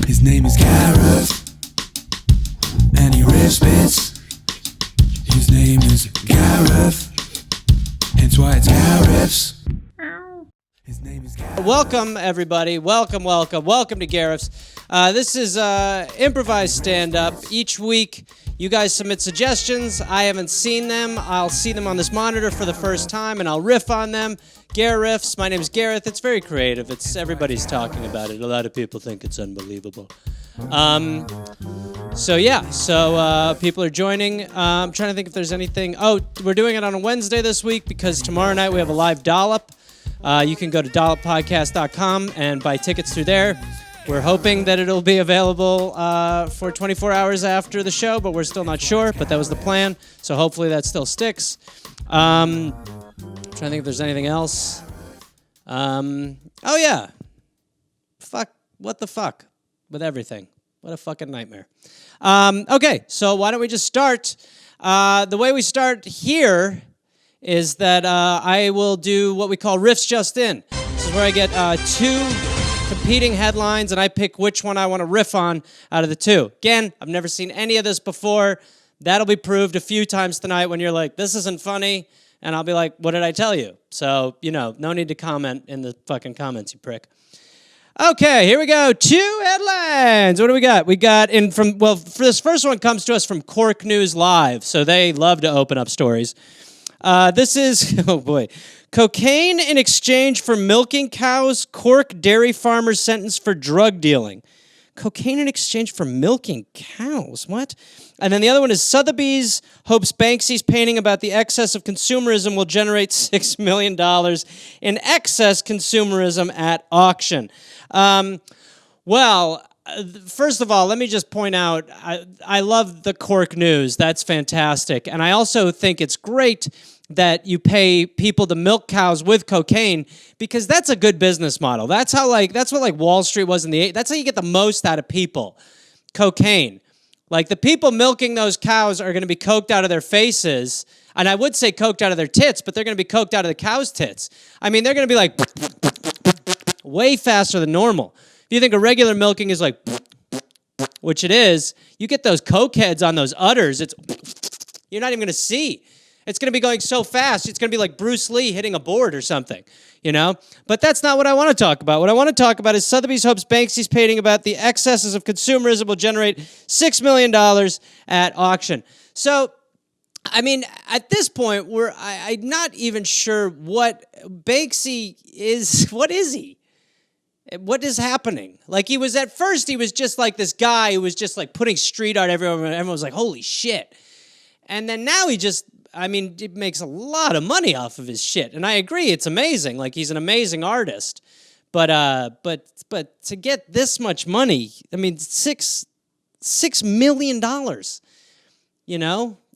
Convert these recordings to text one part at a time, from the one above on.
His name is Gareth, and he rips bits. His name is Gareth, hence why it's Gareth's. His name is Gareth. Welcome, everybody. Welcome to Gareth's. This is improvised stand-up. Each week, you guys submit suggestions. I haven't seen them. I'll see them on this monitor for the first time, and I'll riff on them. Gareth riffs. My name's Gareth. It's very creative. Everybody's talking about it. A lot of people think it's unbelievable. So people are joining. I'm trying to think if there's anything. Oh, we're doing it on a Wednesday this week because tomorrow night we have a live dollop. You can go to dolloppodcast.com and buy tickets through there. We're hoping that it'll be available for 24 hours after the show, but we're still not sure. But that was the plan, so hopefully that still sticks. I'm trying to think if there's anything else. Oh yeah. Fuck. What the fuck? With everything. What a fucking nightmare. Okay, so why don't we just start? The way we start here is that I will do what we call Riffs Just In. This is where I get two competing headlines, and I pick which one I want to riff on out of the two. Again, I've never seen any of this before. That'll be proved a few times tonight when you're like, this isn't funny, and I'll be like, what did I tell you? So, no need to comment in the fucking comments, you prick. Okay, here we go. Two headlines. What do we got? We got for this first one comes to us from Cork News Live, so they love to open up stories. This is, oh boy, cocaine in exchange for milking cows, Cork dairy farmer sentenced for drug dealing. Cocaine in exchange for milking cows, what? And then the other one is Sotheby's hopes Banksy's painting about the excess of consumerism will generate $6 million in excess consumerism at auction. First of all, let me just point out, I love the Cork News. That's fantastic. And I also think it's great that you pay people to milk cows with cocaine because that's a good business model. That's what Wall Street was in the 80s. That's how you get the most out of people. Cocaine. Like the people milking those cows are going to be coked out of their faces. And I would say coked out of their tits, but they're going to be coked out of the cow's tits. I mean, they're going to be like way faster than normal. If you think a regular milking is like, which it is, you get those coke heads on those udders, you're not even going to see. It's going to be going so fast, it's going to be like Bruce Lee hitting a board or something, But that's not what I want to talk about. What I want to talk about is Sotheby's hopes Banksy's painting about the excesses of consumerism will generate $6 million at auction. So, I mean, at this point, I'm not even sure what Banksy is. What is he? What is happening? Like, he was just like this guy who was just like putting street art everywhere, and everyone was like, holy shit. And then now it makes a lot of money off of his shit. And I agree, it's amazing. Like, he's an amazing artist. But to get this much money, I mean, $6 million,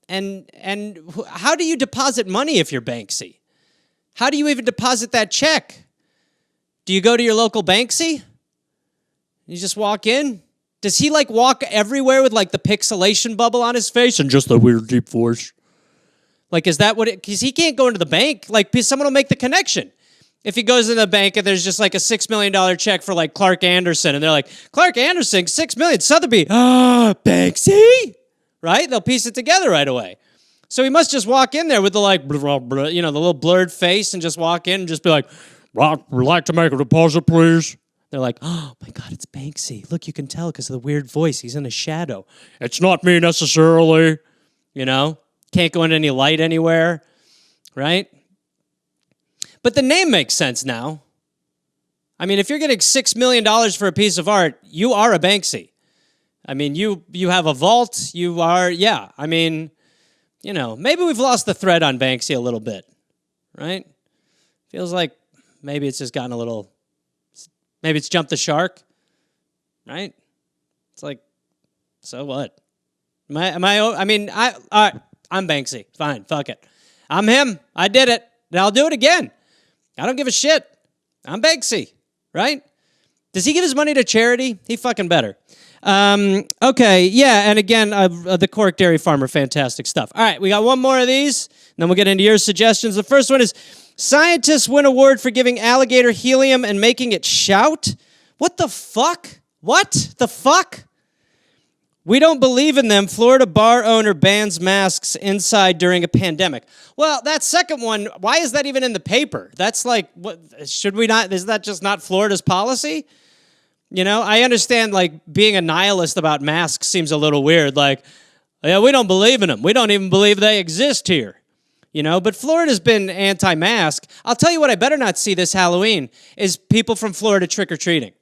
And how do you deposit money if you're Banksy? How do you even deposit that check? Do you go to your local Banksy? You just walk in? Does he walk everywhere with the pixelation bubble on his face and just the weird deep voice? Is that what because he can't go into the bank. Someone will make the connection. If he goes into the bank and there's just a $6 million check for Clark Anderson and they're like, Clark Anderson, $6 million, Sotheby, Banksy? Right? They'll piece it together right away. So he must just walk in there with the the little blurred face and just walk in and just be like, would like to make a deposit, please? They're like, oh, my God, it's Banksy. Look, you can tell because of the weird voice. He's in a shadow. It's not me necessarily. Can't go into any light anywhere, right? But the name makes sense now. I mean, if you're getting $6 million for a piece of art, you are a Banksy. I mean, you have a vault. You are, yeah. I mean, maybe we've lost the thread on Banksy a little bit, right? Feels like maybe it's just gotten a little... Maybe it's jumped the shark, right? It's like, so what? I'm Banksy. Fine, fuck it. I'm him. I did it. And I'll do it again. I don't give a shit. I'm Banksy, right? Does he give his money to charity? He fucking better. Okay, yeah, and again, the Cork Dairy Farmer, fantastic stuff. All right, we got one more of these, and then we'll get into your suggestions. The first one is, scientists win award for giving alligator helium and making it shout? What the fuck? What the fuck? We don't believe in them. Florida bar owner bans masks inside during a pandemic. Well, that second one, why is that even in the paper? That's like, what, should we not, is that just not Florida's policy? You know, I understand like being a nihilist about masks seems a little weird. Like, yeah, we don't believe in them. We don't even believe they exist here. You know, but Florida's been anti-mask. I'll tell you what I better not see this Halloween is people from Florida trick-or-treating.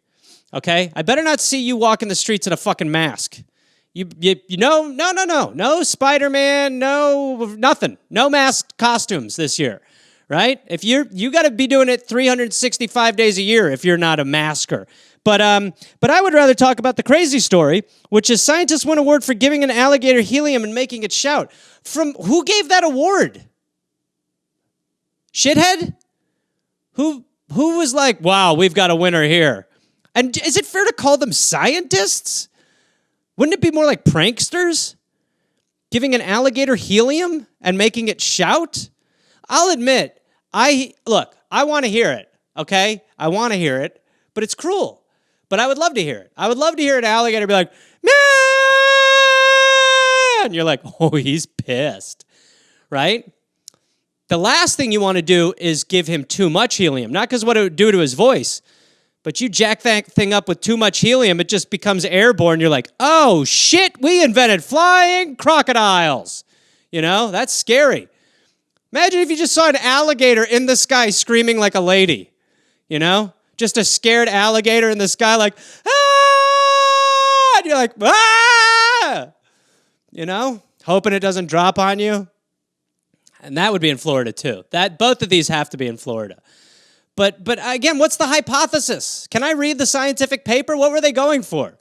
Okay? I better not see you walking the streets in a fucking mask. You know, no Spider-Man, no nothing, no masked costumes this year, right? If you got to be doing it 365 days a year if you're not a masker. But I would rather talk about the crazy story, which is scientists won an award for giving an alligator helium and making it shout. From who gave that award? Shithead? Who was like, wow, we've got a winner here? And is it fair to call them scientists? Wouldn't it be more like pranksters? Giving an alligator helium and making it shout? I'll admit, I want to hear it, okay? I want to hear it, but it's cruel. But I would love to hear it. I would love to hear an alligator be like, man! And you're like, oh, he's pissed, right? The last thing you want to do is give him too much helium. Not because what it would do to his voice, but you jack that thing up with too much helium, it just becomes airborne. You're like, oh, shit, we invented flying crocodiles. You know, that's scary. Imagine if you just saw an alligator in the sky screaming like a lady. You know, just a scared alligator in the sky like, ah! And you're like, ah! You know, hoping it doesn't drop on you. And that would be in Florida, too. Both of these have to be in Florida. But again, what's the hypothesis? Can I read the scientific paper? What were they going for?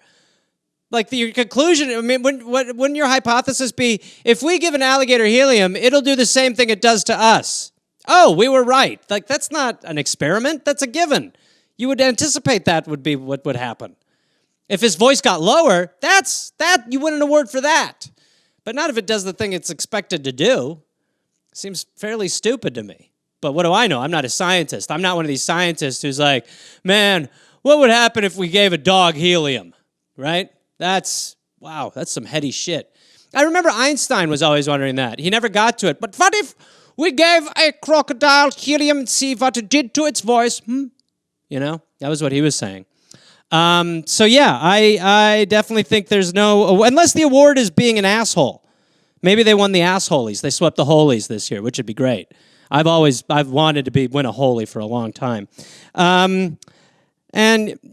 Like your conclusion, I mean, wouldn't your hypothesis be, if we give an alligator helium, it'll do the same thing it does to us? Oh, we were right. Like, that's not an experiment. That's a given. You would anticipate that would be what would happen. If his voice got lower, you win an award for that. But not if it does the thing it's expected to do. Seems fairly stupid to me. But what do I know? I'm not a scientist. I'm not one of these scientists who's like, man, what would happen if we gave a dog helium? Right? That's some heady shit. I remember Einstein was always wondering that. He never got to it. But what if we gave a crocodile helium and see what it did to its voice? You know, that was what he was saying. So yeah, I definitely think there's no, unless the award is being an asshole. Maybe they won the assholies. They swept the holies this year, which would be great. I've wanted to win a holy for a long time. And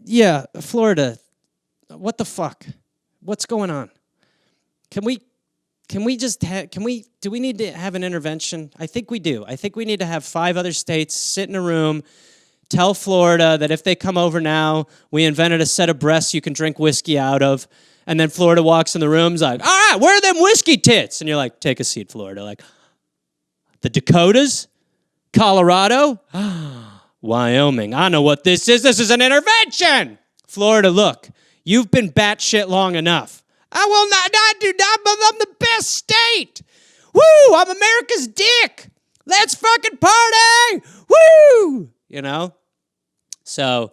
yeah, Florida, what the fuck? What's going on? Do we need to have an intervention? I think we do. I think we need to have 5 other states sit in a room, tell Florida that if they come over now, we invented a set of breasts you can drink whiskey out of. And then Florida walks in the room's like, all right, where are them whiskey tits? And you're like, take a seat, Florida. Like, the Dakotas? Colorado? Wyoming. I know what this is. This is an intervention. Florida, look, you've been batshit long enough. I will not do that, but I'm the best state. Woo, I'm America's dick. Let's fucking party. Woo! You know? So,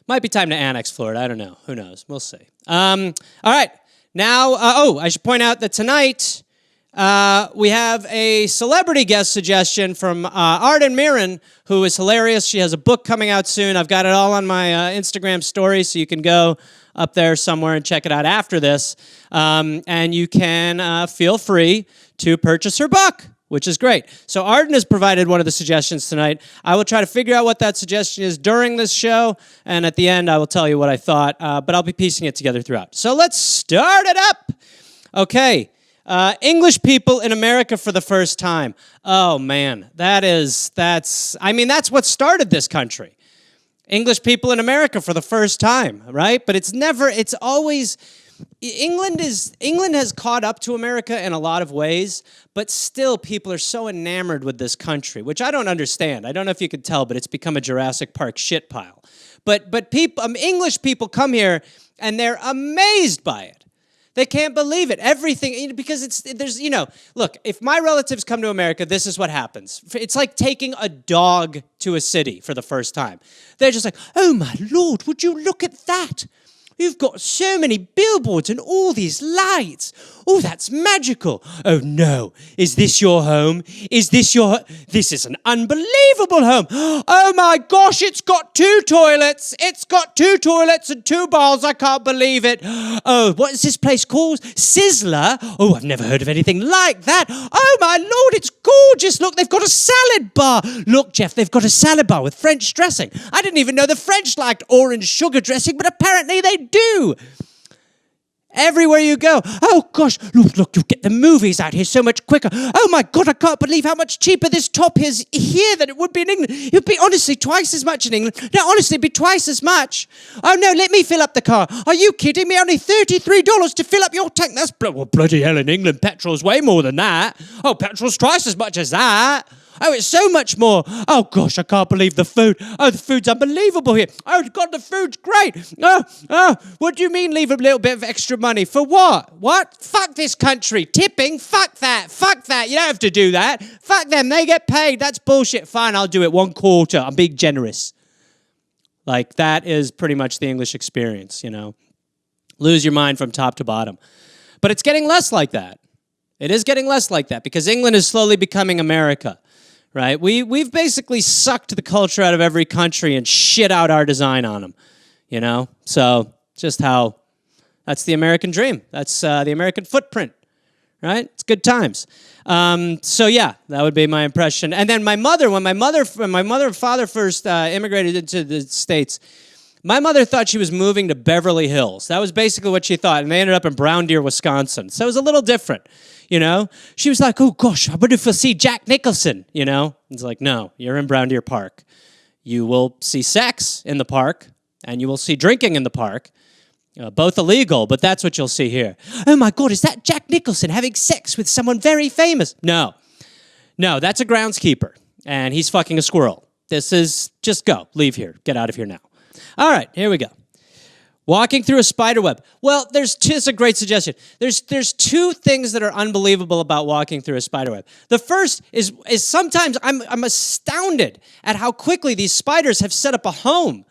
might be time to annex Florida. I don't know. Who knows? We'll see. All right. Now, I should point out that tonight we have a celebrity guest suggestion from Mirren, who is hilarious. She has a book coming out soon. I've got it all on my Instagram story, so you can go up there somewhere and check it out after this. And you can feel free to purchase her book, which is great. So Arden has provided one of the suggestions tonight. I will try to figure out what that suggestion is during this show, and at the end I will tell you what I thought, but I'll be piecing it together throughout. So let's start it up. Okay. English people in America for the first time. Oh man, that's what started this country. English people in America for the first time, right? But it's always, England has caught up to America in a lot of ways, but still people are so enamored with this country, which I don't understand. I don't know if you could tell, but it's become a Jurassic Park shit pile. But people, English people come here and they're amazed by it. They can't believe it. Everything, because look, if my relatives come to America, this is what happens. It's like taking a dog to a city for the first time. They're just like, oh my Lord, would you look at that? You've got so many billboards and all these lights. Oh, that's magical. Oh, no. Is this your home? This is an unbelievable home. Oh, my gosh, it's got 2 toilets. It's got 2 toilets and 2 bowls. I can't believe it. Oh, what is this place called? Sizzler? Oh, I've never heard of anything like that. Oh, my Lord, it's gorgeous. Look, they've got a salad bar. Look, Jeff, they've got a salad bar with French dressing. I didn't even know the French liked orange sugar dressing, but apparently they do. Everywhere you go. Oh, gosh, look, you get the movies out here so much quicker. Oh, my God, I can't believe how much cheaper this top is here than it would be in England. It would be, honestly, twice as much in England. No, honestly, it'd be twice as much. Oh, no, let me fill up the car. Are you kidding me? Only $33 to fill up your tank. That's, well, bloody hell, in England, petrol's way more than that. Oh, petrol's twice as much as that. Oh, it's so much more. Oh, gosh, I can't believe the food. Oh, the food's unbelievable here. Oh, God, the food's great. Oh, what do you mean leave a little bit of extra money? For what? What? Fuck this country. Tipping? Fuck that. Fuck that. You don't have to do that. Fuck them. They get paid. That's bullshit. Fine, I'll do it 1/4. I'm being generous. Like, that is pretty much the English experience, you know. Lose your mind from top to bottom. But it's getting less like that. It is getting less like that because England is slowly becoming America. Right? We've basically sucked the culture out of every country and shit out our design on them, you know? So just how, that's the American dream. That's the American footprint, right? It's good times. So yeah, that would be my impression. And then when my mother and father first immigrated into the States, my mother thought she was moving to Beverly Hills. That was basically what she thought. And they ended up in Brown Deer, Wisconsin. So it was a little different. You know, she was like, oh, gosh, I wonder if we'll see Jack Nicholson, you know? It's like, no, you're in Brown Deer Park. You will see sex in the park, and you will see drinking in the park. Both illegal, but that's what you'll see here. Oh, my God, is that Jack Nicholson having sex with someone very famous? No, that's a groundskeeper, and he's fucking a squirrel. This is, just go, leave here, get out of here now. All right, here we go. Walking through a spider web. Well, this is a great suggestion. There's 2 things that are unbelievable about walking through a spider web. The first is sometimes I'm astounded at how quickly these spiders have set up a home.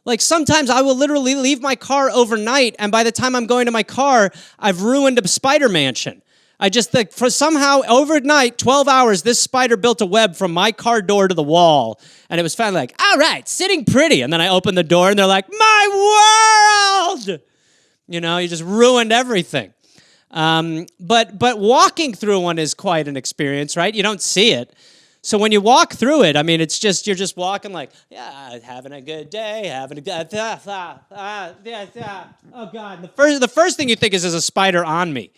Like sometimes I will literally leave my car overnight, and by the time I'm going to my car, I've ruined a spider mansion. I just think for somehow overnight, 12 hours, this spider built a web from my car door to the wall. And it was finally like, all right, sitting pretty. And then I opened the door and they're like, my world! You know, you just ruined everything. But walking through one is quite an experience, right? You don't see it. So when you walk through it, I mean, it's just, you're just walking like, yeah, having a good day, having a good, oh God. The first thing you think is, there's a spider on me.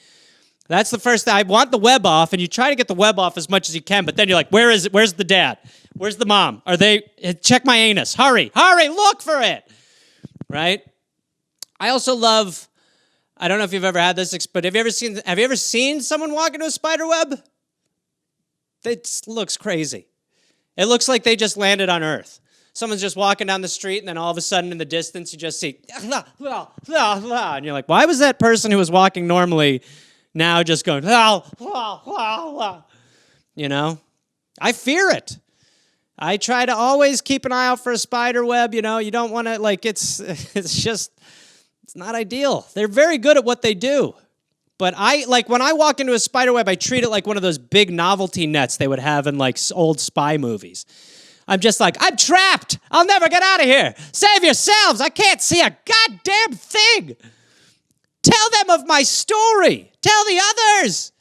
That's the first thing. I want the web off, and you try to get the web off as much as you can, but then you're like, where is it? Where's the dad? Where's the mom? Check my anus. Hurry, look for it. Right? I also love, I don't know if you've ever had this, but have you ever seen someone walk into a spider web? It looks crazy. It looks like they just landed on Earth. Someone's just walking down the street, and then all of a sudden in the distance, you just see, and you're like, why was that person who was walking normally now just going, you know? I fear it. I try to always keep an eye out for a spider web, you know? You don't want to, like, it's not ideal. They're very good at what they do. But when I walk into a spider web, I treat it like one of those big novelty nets they would have in, like, old spy movies. I'm just like, I'm trapped. I'll never get out of here. Save yourselves. I can't see a goddamn thing. Tell them of my story. Tell the others.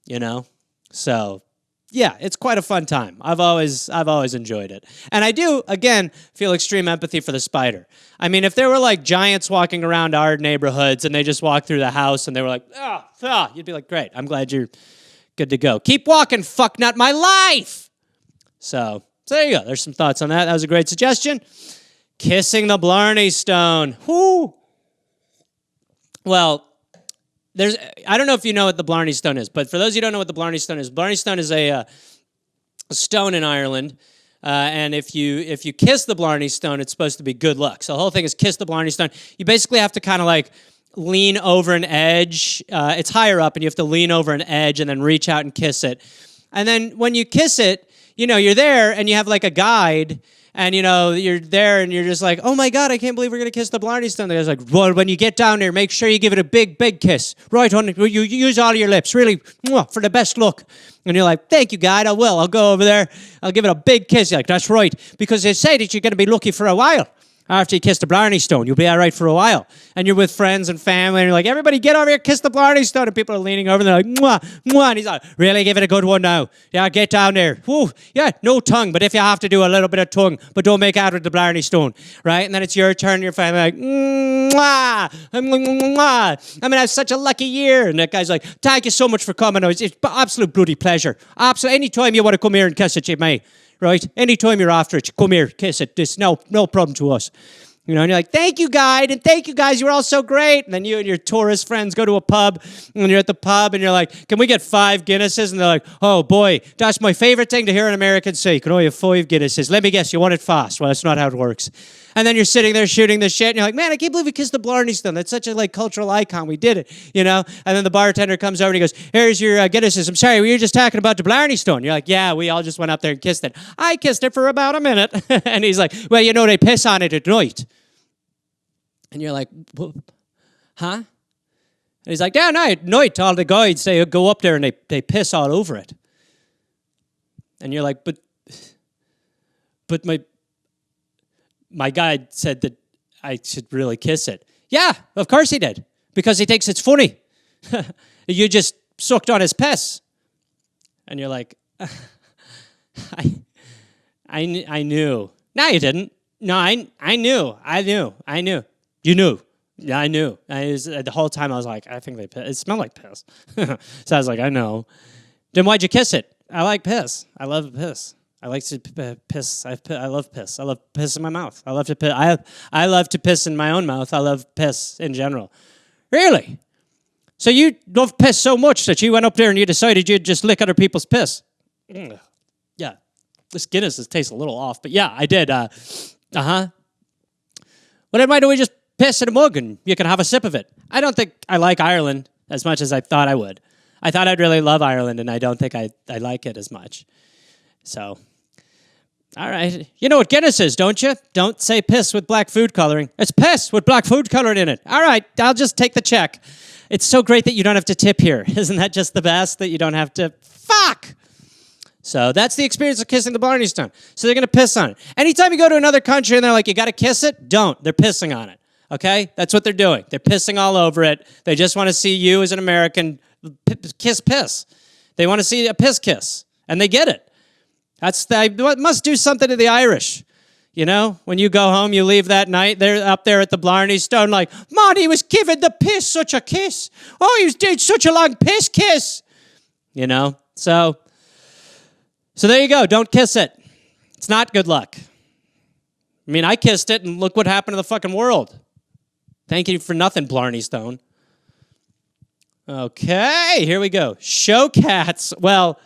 You know? So, yeah, it's quite a fun time. I've always enjoyed it. And I do, again, feel extreme empathy for the spider. I mean, if there were like giants walking around our neighborhoods and they just walked through the house and they were like, you'd be like, great, I'm glad you're good to go. Keep walking, fucknut, my life. So there you go. There's some thoughts on that. That was a great suggestion. Kissing the Blarney Stone. Whoo! Well, I don't know if you know what the Blarney Stone is, but for those of you who don't know what the Blarney Stone is, Blarney Stone is a stone in Ireland, and if you kiss the Blarney Stone, it's supposed to be good luck. So the whole thing is kiss the Blarney Stone. You basically have to kind of like lean over an edge. It's higher up, and you have to lean over an edge and then reach out and kiss it. And then when you kiss it, you know, you're there, and you have like a guide, And, you're there and you're just like, oh, my God, I can't believe we're going to kiss the blarney stone. The guy's like, well, when you get down there, make sure you give it a big, big kiss. Right, honey, you use all your lips, really, for the best look. And you're like, thank you, guide, I will. I'll go over there. I'll give it a big kiss. You're like, that's right, because they say that you're going to be lucky for a while. After you kiss the blarney stone, you'll be all right for a while. And you're with friends and family, and you're like, everybody get over here, kiss the blarney stone. And people are leaning over, and they're like, mwah, mwah. And he's like, really, give it a good one now. Yeah, get down there. Woo. Yeah, no tongue, but if you have to do a little bit of tongue, but don't make out with the blarney stone, right? And then it's your turn, your family like, mwah, mwah. I mean, I have such a lucky year. And that guy's like, thank you so much for coming. It's absolute bloody pleasure. Absolute. Anytime you want to come here and kiss it, you may. Right? Anytime you're after it, come here, kiss it. This no problem to us. And you're like, thank you, guide, and thank you, guys. You were all so great. And then you and your tourist friends go to a pub, and you're at the pub, and you're like, can we get 5 Guinnesses? And they're like, oh, boy, that's my favorite thing to hear an American say. You can only have 5 Guinnesses. Let me guess, you want it fast. Well, that's not how it works. And then you're sitting there shooting the shit, and you're like, man, I can't believe we kissed the blarney stone. That's such a cultural icon. We did it, And then the bartender comes over and he goes, here's your Guinnesses. I'm sorry, we were just talking about the blarney stone. You're like, yeah, we all just went up there and kissed it. I kissed it for about a minute. And he's like, well, they piss on it at night. And you're like, huh? And he's like, yeah, no, at night, all the guides, they go up there and they piss all over it. And you're like, but my guide said that I should really kiss it. Yeah, of course he did. Because he thinks it's funny. You just sucked on his piss. And you're like, I knew. No, you didn't. No, I knew. You knew. Yeah, I knew. The whole time I was like, I think they piss. It smelled like piss. So I was like, I know. Then why'd you kiss it? I like piss. I love piss. I like to piss. I love piss. I love piss in my mouth. I love to piss. I love to piss in my own mouth. I love piss in general. Really? So you love piss so much that you went up there and you decided you'd just lick other people's piss? Yeah. This Guinness tastes a little off, but yeah, I did. Well, then why don't we just piss in a mug and you can have a sip of it? I don't think I like Ireland as much as I thought I would. I thought I'd really love Ireland, and I don't think I like it as much. So, all right. You know what Guinness is, don't you? Don't say piss with black food coloring. It's piss with black food coloring in it. All right, I'll just take the check. It's so great that you don't have to tip here. Isn't that just the best, that you don't have to? Fuck! So that's the experience of kissing the blarney stone. So they're going to piss on it. Anytime you go to another country and they're like, you got to kiss it, don't. They're pissing on it. Okay? That's what they're doing. They're pissing all over it. They just want to see you as an American kiss piss. They want to see a piss kiss. And they get it. Must do something to the Irish. When you go home, you leave that night, they're up there at the blarney stone like, man, he was giving the piss such a kiss. Oh, he was doing such a long piss kiss. So there you go. Don't kiss it. It's not good luck. I mean, I kissed it, and look what happened to the fucking world. Thank you for nothing, blarney stone. Okay, here we go. Show cats. Well,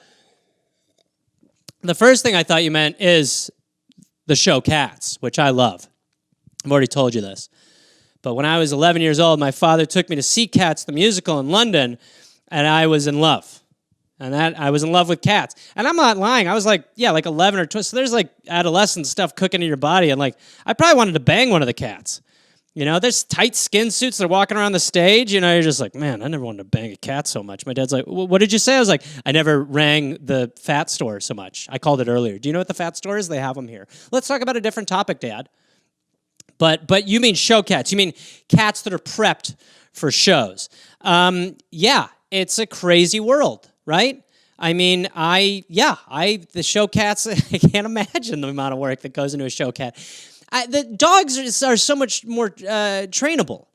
the first thing I thought you meant is the show Cats, which I love. I've already told you this. But when I was 11 years old, my father took me to see Cats, the musical in London, and I was in love. And I was in love with cats. And I'm not lying. I was like 11 or 12. So there's adolescent stuff cooking in your body. And I probably wanted to bang one of the cats. There's tight skin suits that are walking around the stage. You're just like, man, I never wanted to bang a cat so much. My dad's like, what did you say? I was like, I never rang the fat store so much. I called it earlier. Do you know what the fat store is? They have them here. Let's talk about a different topic, Dad. But you mean show cats. You mean cats that are prepped for shows. Yeah, it's a crazy world. Right? I mean, the show cats, I can't imagine the amount of work that goes into a show cat. The dogs are so much more trainable.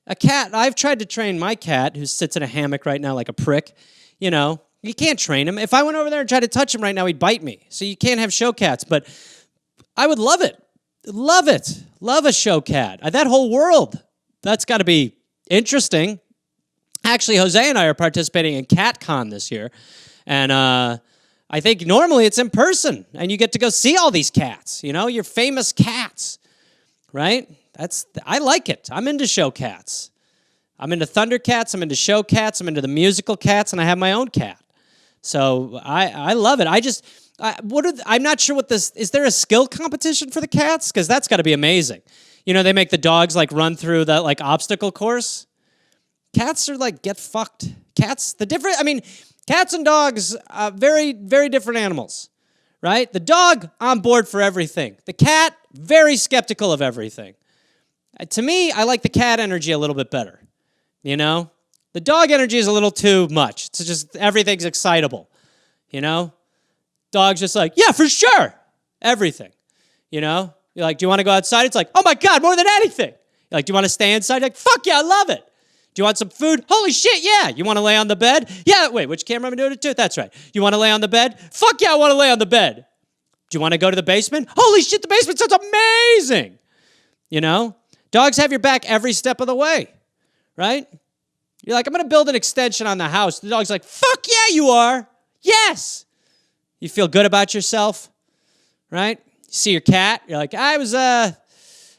A cat, I've tried to train my cat, who sits in a hammock right now like a prick. You can't train him. If I went over there and tried to touch him right now, he'd bite me. So you can't have show cats, but I would love it. Love it. Love a show cat. That whole world, that's got to be interesting. Actually, Jose and I are participating in CatCon this year, and I think normally it's in person, and you get to go see all these cats, your famous cats, right? I like it. I'm into show cats. I'm into Thundercats, I'm into show cats, I'm into the musical cats, and I have my own cat. So I love it. I'm not sure what this is. There a skill competition for the cats? Because that's got to be amazing. You know, they make the dogs like run through that like obstacle course. Cats are like get fucked. Cats and dogs, very, very different animals, right? The dog on board for everything. The cat, very skeptical of everything. To me, I like the cat energy a little bit better. You know, the dog energy is a little too much. It's just everything's excitable. You know, dog's just like, yeah, for sure, everything. You know, you're like, do you want to go outside? It's like, oh my God, more than anything. You're like, do you want to stay inside? You're like, fuck yeah, I love it. Do you want some food? Holy shit, yeah. You want to lay on the bed? Yeah, wait, which camera am I doing it to? That's right. You want to lay on the bed? Fuck yeah, I want to lay on the bed. Do you want to go to the basement? Holy shit, the basement sounds amazing. You know? Dogs have your back every step of the way, right? You're like, I'm going to build an extension on the house. The dog's like, fuck yeah, you are. Yes. You feel good about yourself, right? You see your cat. You're like, I was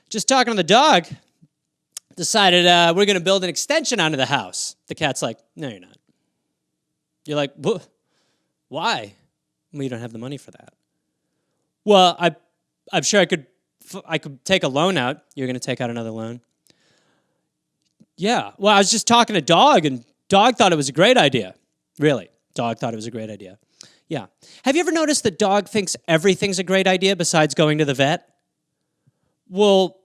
just talking to the dog. Decided we're going to build an extension onto the house. The cat's like, no, you're not. You're like, why? Well, you don't have the money for that. Well, I'm sure I could take a loan out. You're going to take out another loan? Yeah. Well, I was just talking to Dog, and Dog thought it was a great idea. Really, Dog thought it was a great idea. Yeah. Have you ever noticed that Dog thinks everything's a great idea besides going to the vet? Well,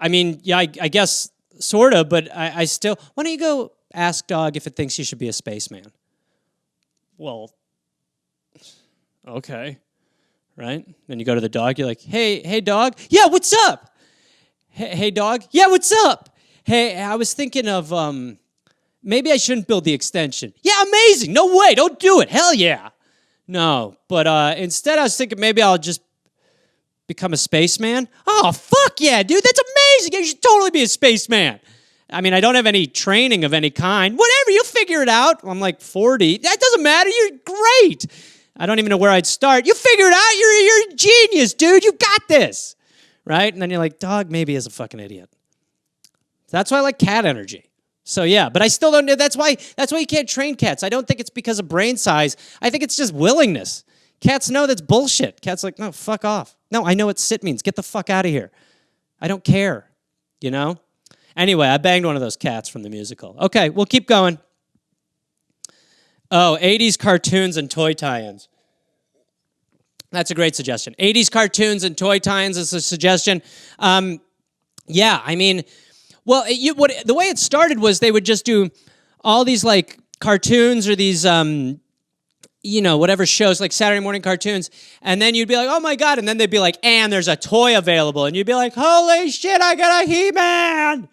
I mean, yeah, I guess sort of, but I still... Why don't you go ask Dog if it thinks you should be a spaceman? Well, okay, right? Then you go to the dog, you're like, hey, dog? Yeah, what's up? Hey, dog? Yeah, what's up? Hey, I was thinking of, maybe I shouldn't build the extension. Yeah, amazing. No way, don't do it. Hell yeah. No, but instead I was thinking maybe I'll just become a spaceman? Oh, fuck yeah, dude. That's amazing. You should totally be a spaceman. I mean, I don't have any training of any kind. Whatever, you'll figure it out. I'm like 40. That doesn't matter. You're great. I don't even know where I'd start. You figure it out. You're a genius, dude. You got this. Right? And then you're like, Dog maybe is a fucking idiot. That's why I like cat energy. So yeah, but I still don't know. That's why you can't train cats. I don't think it's because of brain size. I think it's just willingness. Cats know that's bullshit. Cats like, no, fuck off. No, I know what sit means. Get the fuck out of here. I don't care, you know? Anyway, I banged one of those cats from the musical. Okay, we'll keep going. Oh, 80s cartoons and toy tie-ins. That's a great suggestion. 80s cartoons and toy tie-ins is a suggestion. Yeah, I mean, well, the way it started was they would just do all these, like, cartoons or these... whatever shows, like Saturday morning cartoons, and then you'd be like, oh my God, and then they'd be like, and there's a toy available, and you'd be like, holy shit, I got a He-Man,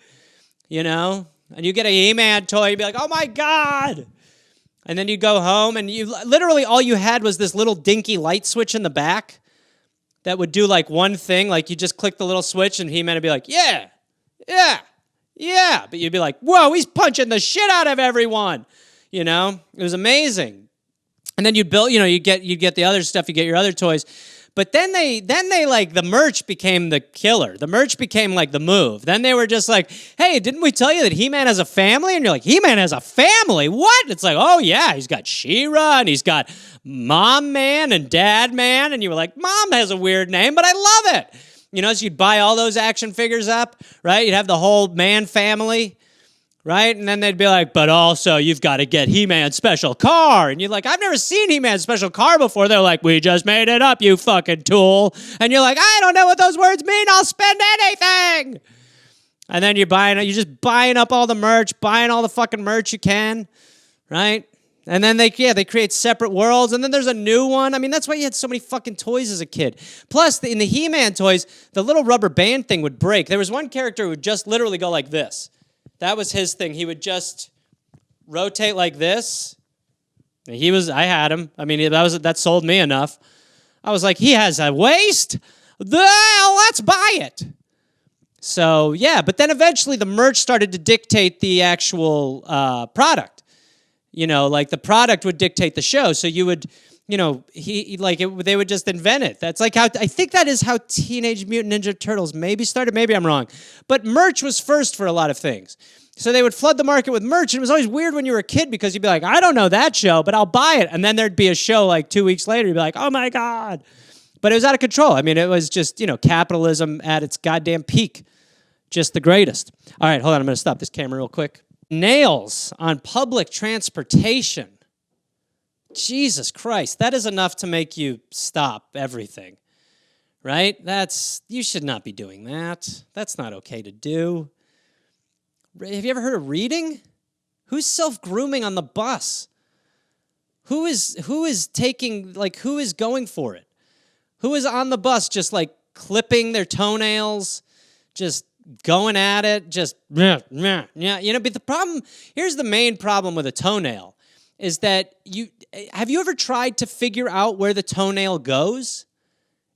you know, and you get a He-Man toy, you'd be like, oh my God, and then you go home, and you literally all you had was this little dinky light switch in the back that would do like one thing, like you just click the little switch, and He-Man would be like, yeah, but you'd be like, whoa, he's punching the shit out of everyone, you know, it was amazing. And then you build, you get the other stuff, you get your other toys. But then they like, the merch became the killer. The merch became like the move. Then they were just like, hey, didn't we tell you that He-Man has a family? And you're like, He-Man has a family? What? It's like, oh yeah, he's got She-Ra, and he's got Mom Man and Dad Man. And you were like, Mom has a weird name, but I love it. You know, so you'd buy all those action figures up, right? You'd have the whole Man family. Right? And then they'd be like, but also you've got to get He-Man's special car. And you're like, I've never seen He-Man's special car before. They're like, we just made it up, you fucking tool. And you're like, I don't know what those words mean. I'll spend anything. And then you're just buying up all the merch, buying all the fucking merch you can. Right? And then they create separate worlds. And then there's a new one. I mean, that's why you had so many fucking toys as a kid. Plus, in the He-Man toys, the little rubber band thing would break. There was one character who would just literally go like this. That was his thing. He would just rotate like this. I had him. I mean, that sold me enough. I was like, he has a waist? Well, let's buy it. So, yeah, but then eventually the merch started to dictate the actual product. You know, like the product would dictate the show. So you would, you know, they would just invent it. That's like I think that is how Teenage Mutant Ninja Turtles maybe started. Maybe I'm wrong. But merch was first for a lot of things. So they would flood the market with merch, and it was always weird when you were a kid because you'd be like, I don't know that show, but I'll buy it. And then there'd be a show like 2 weeks later, you'd be like, oh my God. But it was out of control. I mean, it was just, capitalism at its goddamn peak. Just the greatest. All right, hold on, I'm going to stop this camera real quick. Nails on public transportation. Jesus Christ, that is enough to make you stop everything, right? You should not be doing that. That's not okay to do. Have you ever heard of reading? Who's self-grooming on the bus? Who is going for it? Who is on the bus just like clipping their toenails, just going at it, just, but the problem, here's the main problem with a toenail, is that have you ever tried to figure out where the toenail goes?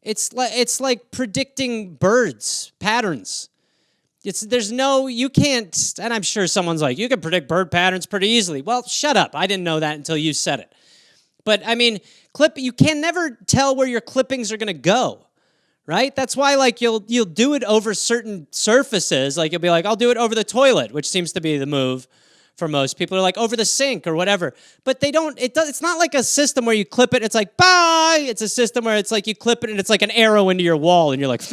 It's like predicting birds, patterns. You can't, and I'm sure someone's like, you can predict bird patterns pretty easily. Well, shut up. I didn't know that until you said it. But, I mean, you can never tell where your clippings are going to go, right? That's why, like, you'll do it over certain surfaces. Like, you'll be like, I'll do it over the toilet, which seems to be the move for most people. Are like, over the sink or whatever. But it's not like a system where you clip it, it's like, bye! It's a system where it's like you clip it and it's like an arrow into your wall, and you're like,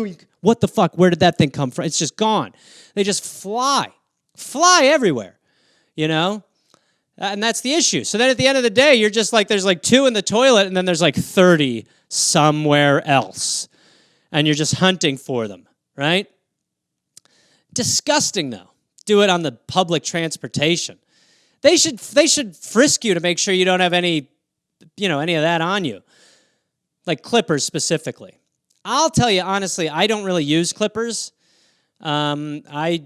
what the fuck? Where did that thing come from? It's just gone. They just fly everywhere, And that's the issue. So then at the end of the day, you're just like, there's like 2 in the toilet, and then there's like 30 somewhere else. And you're just hunting for them, right? Disgusting, though. Do it on the public transportation. They should frisk you to make sure you don't have any of that on you. Like clippers specifically. I'll tell you honestly, I don't really use clippers. I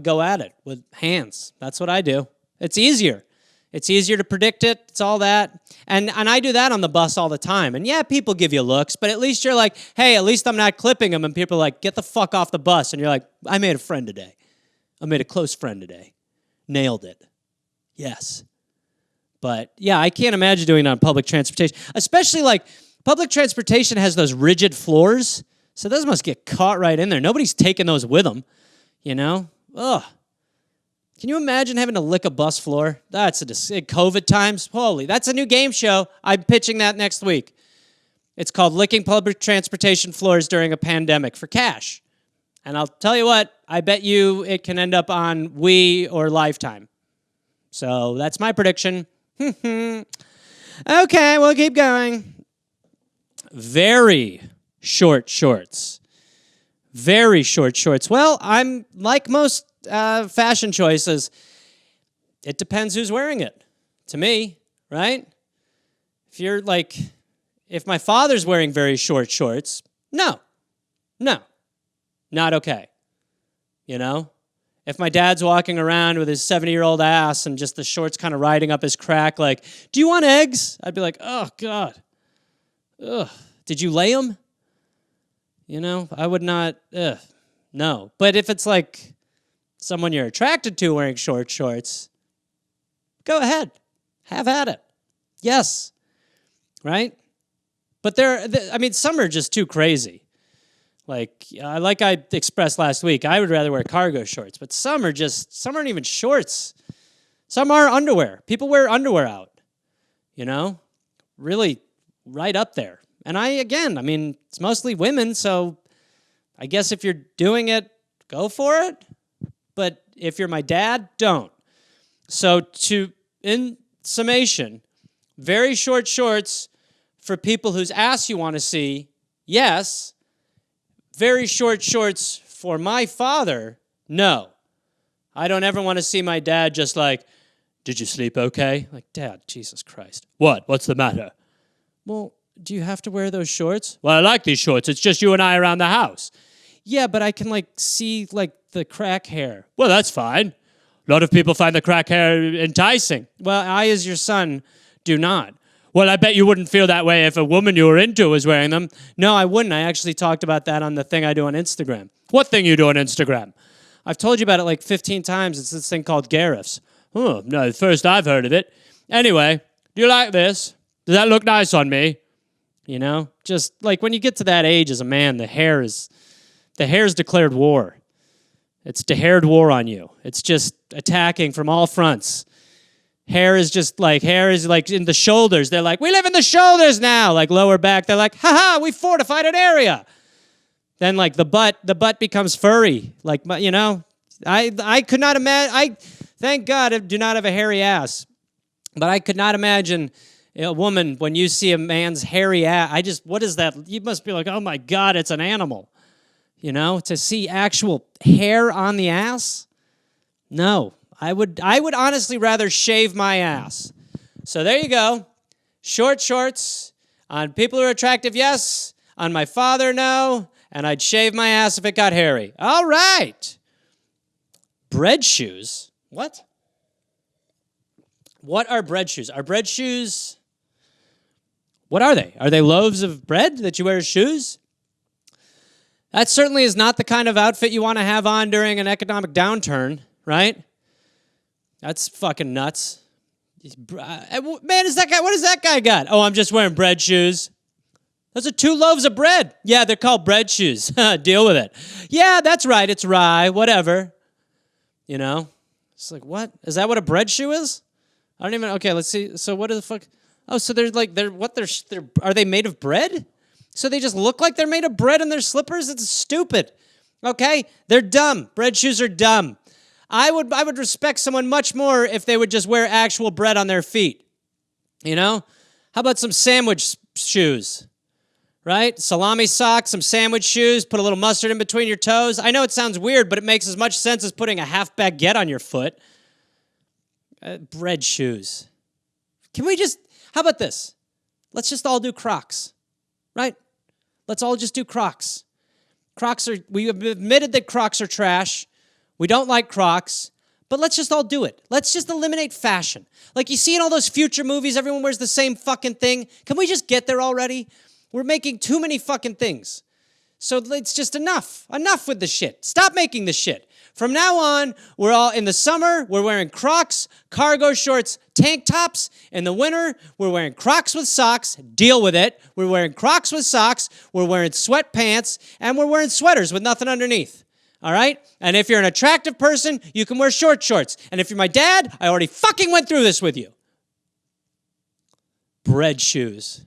go at it with hands. That's what I do. It's easier. It's easier to predict it. It's all that. And I do that on the bus all the time. And yeah, people give you looks, but at least you're like, hey, at least I'm not clipping them. And people are like, get the fuck off the bus. And you're like, I made a friend today. I made a close friend today. Nailed it. Yes. But yeah, I can't imagine doing it on public transportation. Especially like public transportation has those rigid floors. So those must get caught right in there. Nobody's taking those with them, Ugh. Can you imagine having to lick a bus floor? That's COVID times. Holy, that's a new game show. I'm pitching that next week. It's called Licking Public Transportation Floors During a Pandemic for cash. And I'll tell you what, I bet you it can end up on Wii or Lifetime. So that's my prediction. Okay, we'll keep going. Very short shorts. Very short shorts. Well, I'm like most fashion choices. It depends who's wearing it. To me, right? If my father's wearing very short shorts, no, not okay. If my dad's walking around with his 70-year-old ass and just the shorts kind of riding up his crack, like, do you want eggs? I'd be like, oh, God. Ugh. Did you lay them? I would not, no. But if it's like someone you're attracted to wearing short shorts, go ahead. Have at it. Yes. Right? But some are just too crazy. Like I expressed last week, I would rather wear cargo shorts, but some aren't even shorts. Some are underwear. People wear underwear out, really right up there. And it's mostly women, so I guess if you're doing it, go for it. But if you're my dad, don't. So in summation, very short shorts for people whose ass you want to see, yes. Very short shorts for my father, no. I don't ever want to see my dad just like, did you sleep okay? Like, Dad, Jesus Christ. What? What's the matter? Well, do you have to wear those shorts? Well, I like these shorts. It's just you and I around the house. Yeah, but I can see the crack hair. Well, that's fine. A lot of people find the crack hair enticing. Well, I, as your son, do not. Well, I bet you wouldn't feel that way if a woman you were into was wearing them. No, I wouldn't. I actually talked about that on the thing I do on Instagram. What thing you do on Instagram? I've told you about it like 15 times. It's this thing called Gareth's. Oh, no, first I've heard of it. Anyway, do you like this? Does that look nice on me? Just like when you get to that age as a man, the hair's declared war. It's declared war on you. It's just attacking from all fronts. Hair is like in the shoulders. They're like, we live in the shoulders now. Like lower back, they're like, haha, we fortified an area. Then like the butt becomes furry. Like, you know, I could not imagine, thank God I do not have a hairy ass. But I could not imagine a woman, when you see a man's hairy ass, what is that? You must be like, oh my God, it's an animal. You know, to see actual hair on the ass? No. I would honestly rather shave my ass. So there you go. Short shorts. On people who are attractive, yes. On my father, no. And I'd shave my ass if it got hairy. All right. Bread shoes? What? What are bread shoes? Are bread shoes... What are they? Are they loaves of bread that you wear as shoes? That certainly is not the kind of outfit you want to have on during an economic downturn, right? That's fucking nuts. Man, is that guy? What does that guy got? Oh, I'm just wearing bread shoes. Those are 2 loaves of bread. Yeah, they're called bread shoes. Deal with it. Yeah, that's right. It's rye. Whatever. You know? It's like, what? Is that what a bread shoe is? I don't even... Okay, let's see. So what the fuck... Oh, so are they made of bread? So they just look like they're made of bread in their slippers? It's stupid. Okay? They're dumb. Bread shoes are dumb. I would respect someone much more if they would just wear actual bread on their feet. You know? How about some sandwich shoes? Right? Salami socks, some sandwich shoes, put a little mustard in between your toes. I know it sounds weird, but it makes as much sense as putting a half baguette on your foot. Bread shoes. Can we just... How about this? Let's just all do Crocs, right? Let's all just do Crocs. We have admitted that Crocs are trash. We don't like Crocs, but let's just all do it. Let's just eliminate fashion. Like you see in all those future movies, everyone wears the same fucking thing. Can we just get there already? We're making too many fucking things. So it's just enough. Enough with the shit. Stop making the shit. From now on, we're all in the summer, we're wearing Crocs, cargo shorts, tank tops. In the winter, we're wearing Crocs with socks. Deal with it. We're wearing Crocs with socks. We're wearing sweatpants, and we're wearing sweaters with nothing underneath. All right? And if you're an attractive person, you can wear short shorts. And if you're my dad, I already fucking went through this with you. Bread shoes.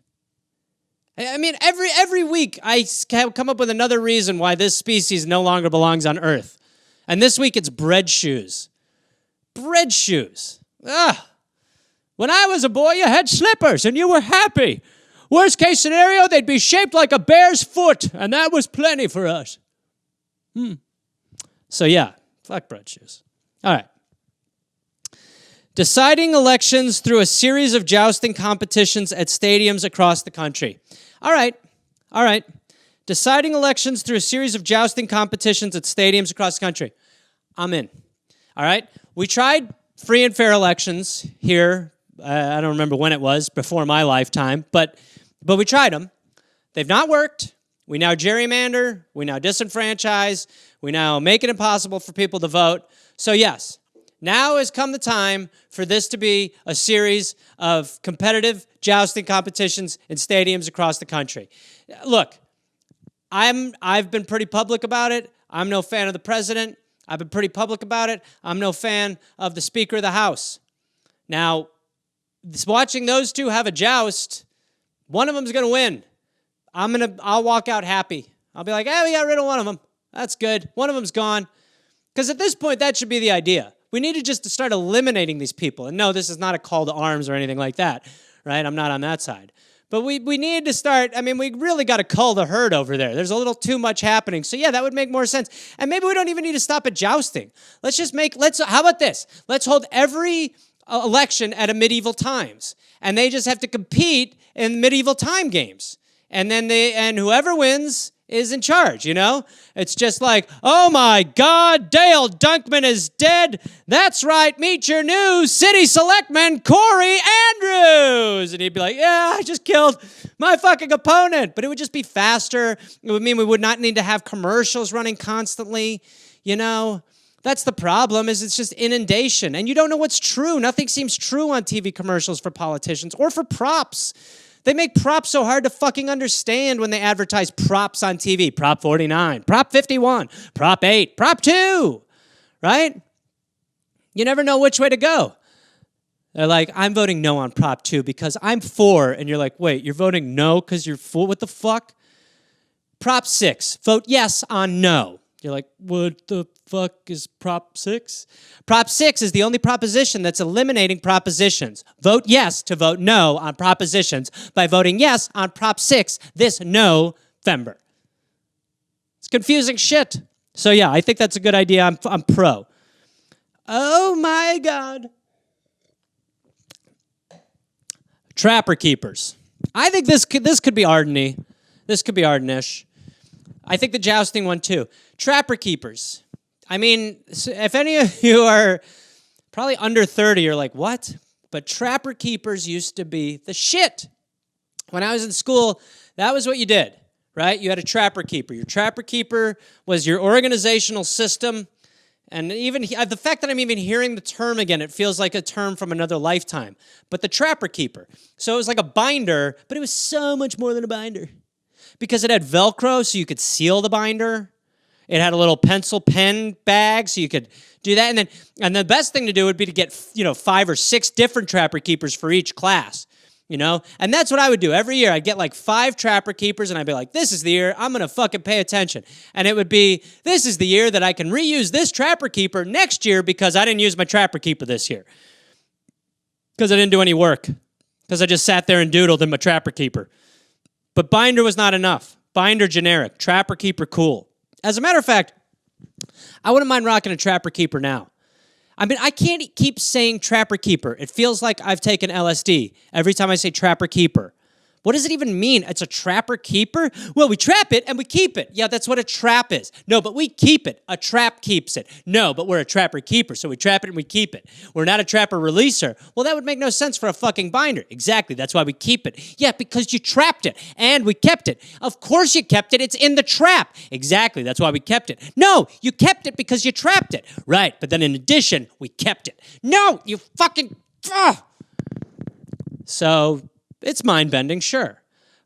I mean, every week I come up with another reason why this species no longer belongs on Earth. And this week it's bread shoes. Bread shoes. Ugh. When I was a boy, you had slippers and you were happy. Worst case scenario, they'd be shaped like a bear's foot, and that was plenty for us. So yeah, fuck bread shoes. All right. Deciding elections through a series of jousting competitions at stadiums across the country. All right. Deciding elections through a series of jousting competitions at stadiums across the country. I'm in. All right? We tried free and fair elections here. I don't remember when it was, before my lifetime, but we tried them. They've not worked. We now gerrymander. We now disenfranchise. We now make it impossible for people to vote. So yes, now has come the time for this to be a series of competitive jousting competitions in stadiums across the country. Look, I've been pretty public about it. I'm no fan of the president. I've been pretty public about it. I'm no fan of the Speaker of the House. Now, watching those two have a joust, one of them's going to win. I'll walk out happy. I'll be like, hey, we got rid of one of them. That's good. One of them's gone. Because at this point, that should be the idea. We need to just start eliminating these people. And no, this is not a call to arms or anything like that, right? I'm not on that side. But we need to start, we really got to cull the herd over there. There's a little too much happening. So yeah, that would make more sense. And maybe we don't even need to stop at jousting. How about this? Let's hold every election at a medieval times. And they just have to compete in medieval time games. And then whoever wins is in charge, you know? It's just like, oh my God, Dale Dunkman is dead. That's right, meet your new city selectman, Corey Andrews. And he'd be like, yeah, I just killed my fucking opponent. But it would just be faster. It would mean we would not need to have commercials running constantly, you know? That's the problem, is it's just inundation. And you don't know what's true. Nothing seems true on TV commercials for politicians or for props. They make props so hard to fucking understand when they advertise props on TV. Prop 49, Prop 51, Prop 8, Prop 2. right? You never know which way to go. They're like, I'm voting no on Prop 2 because I'm for. And you're like, wait, you're voting no because you're for? What the fuck? Prop 6, vote yes on no. You're like, what the fuck is Prop 6? Prop 6 is the only proposition that's eliminating propositions. Vote yes to vote no on propositions by voting yes on Prop 6 this November. It's confusing shit. So yeah, I think that's a good idea. I'm pro. Oh my God. Trapper keepers. I think this could be Arden-y. This could be Arden-ish. I think the jousting one too. Trapper keepers. I mean, if any of you are probably under 30, you're like, what? But trapper keepers used to be the shit. When I was in school, that was what you did, right? You had a trapper keeper. Your trapper keeper was your organizational system. And even the fact that I'm even hearing the term again, it feels like a term from another lifetime. But the trapper keeper. So it was like a binder, but it was so much more than a binder. Because it had Velcro, so you could seal the binder. It had a little pencil pen bag, so you could do that. And the best thing to do would be to get 5 or 6 different trapper keepers for each class. And that's what I would do. Every year, I'd get like 5 trapper keepers, and I'd be like, this is the year I'm going to fucking pay attention. And it would be, this is the year that I can reuse this trapper keeper next year because I didn't use my trapper keeper this year. Because I didn't do any work. Because I just sat there and doodled in my trapper keeper. But binder was not enough. Binder generic. Trapper keeper cool. As a matter of fact, I wouldn't mind rocking a trapper keeper now. I mean, I can't keep saying trapper keeper. It feels like I've taken LSD every time I say trapper keeper. What does it even mean? It's a trapper keeper? Well, we trap it and we keep it. Yeah, that's what a trap is. No, but we keep it. A trap keeps it. No, but we're a trapper keeper, so we trap it and we keep it. We're not a trapper releaser. Well, that would make no sense for a fucking binder. Exactly, that's why we keep it. Yeah, because you trapped it and we kept it. Of course you kept it. It's in the trap. Exactly, that's why we kept it. No, you kept it because you trapped it. Right, but then in addition, we kept it. No, you fucking... So... it's mind-bending, sure.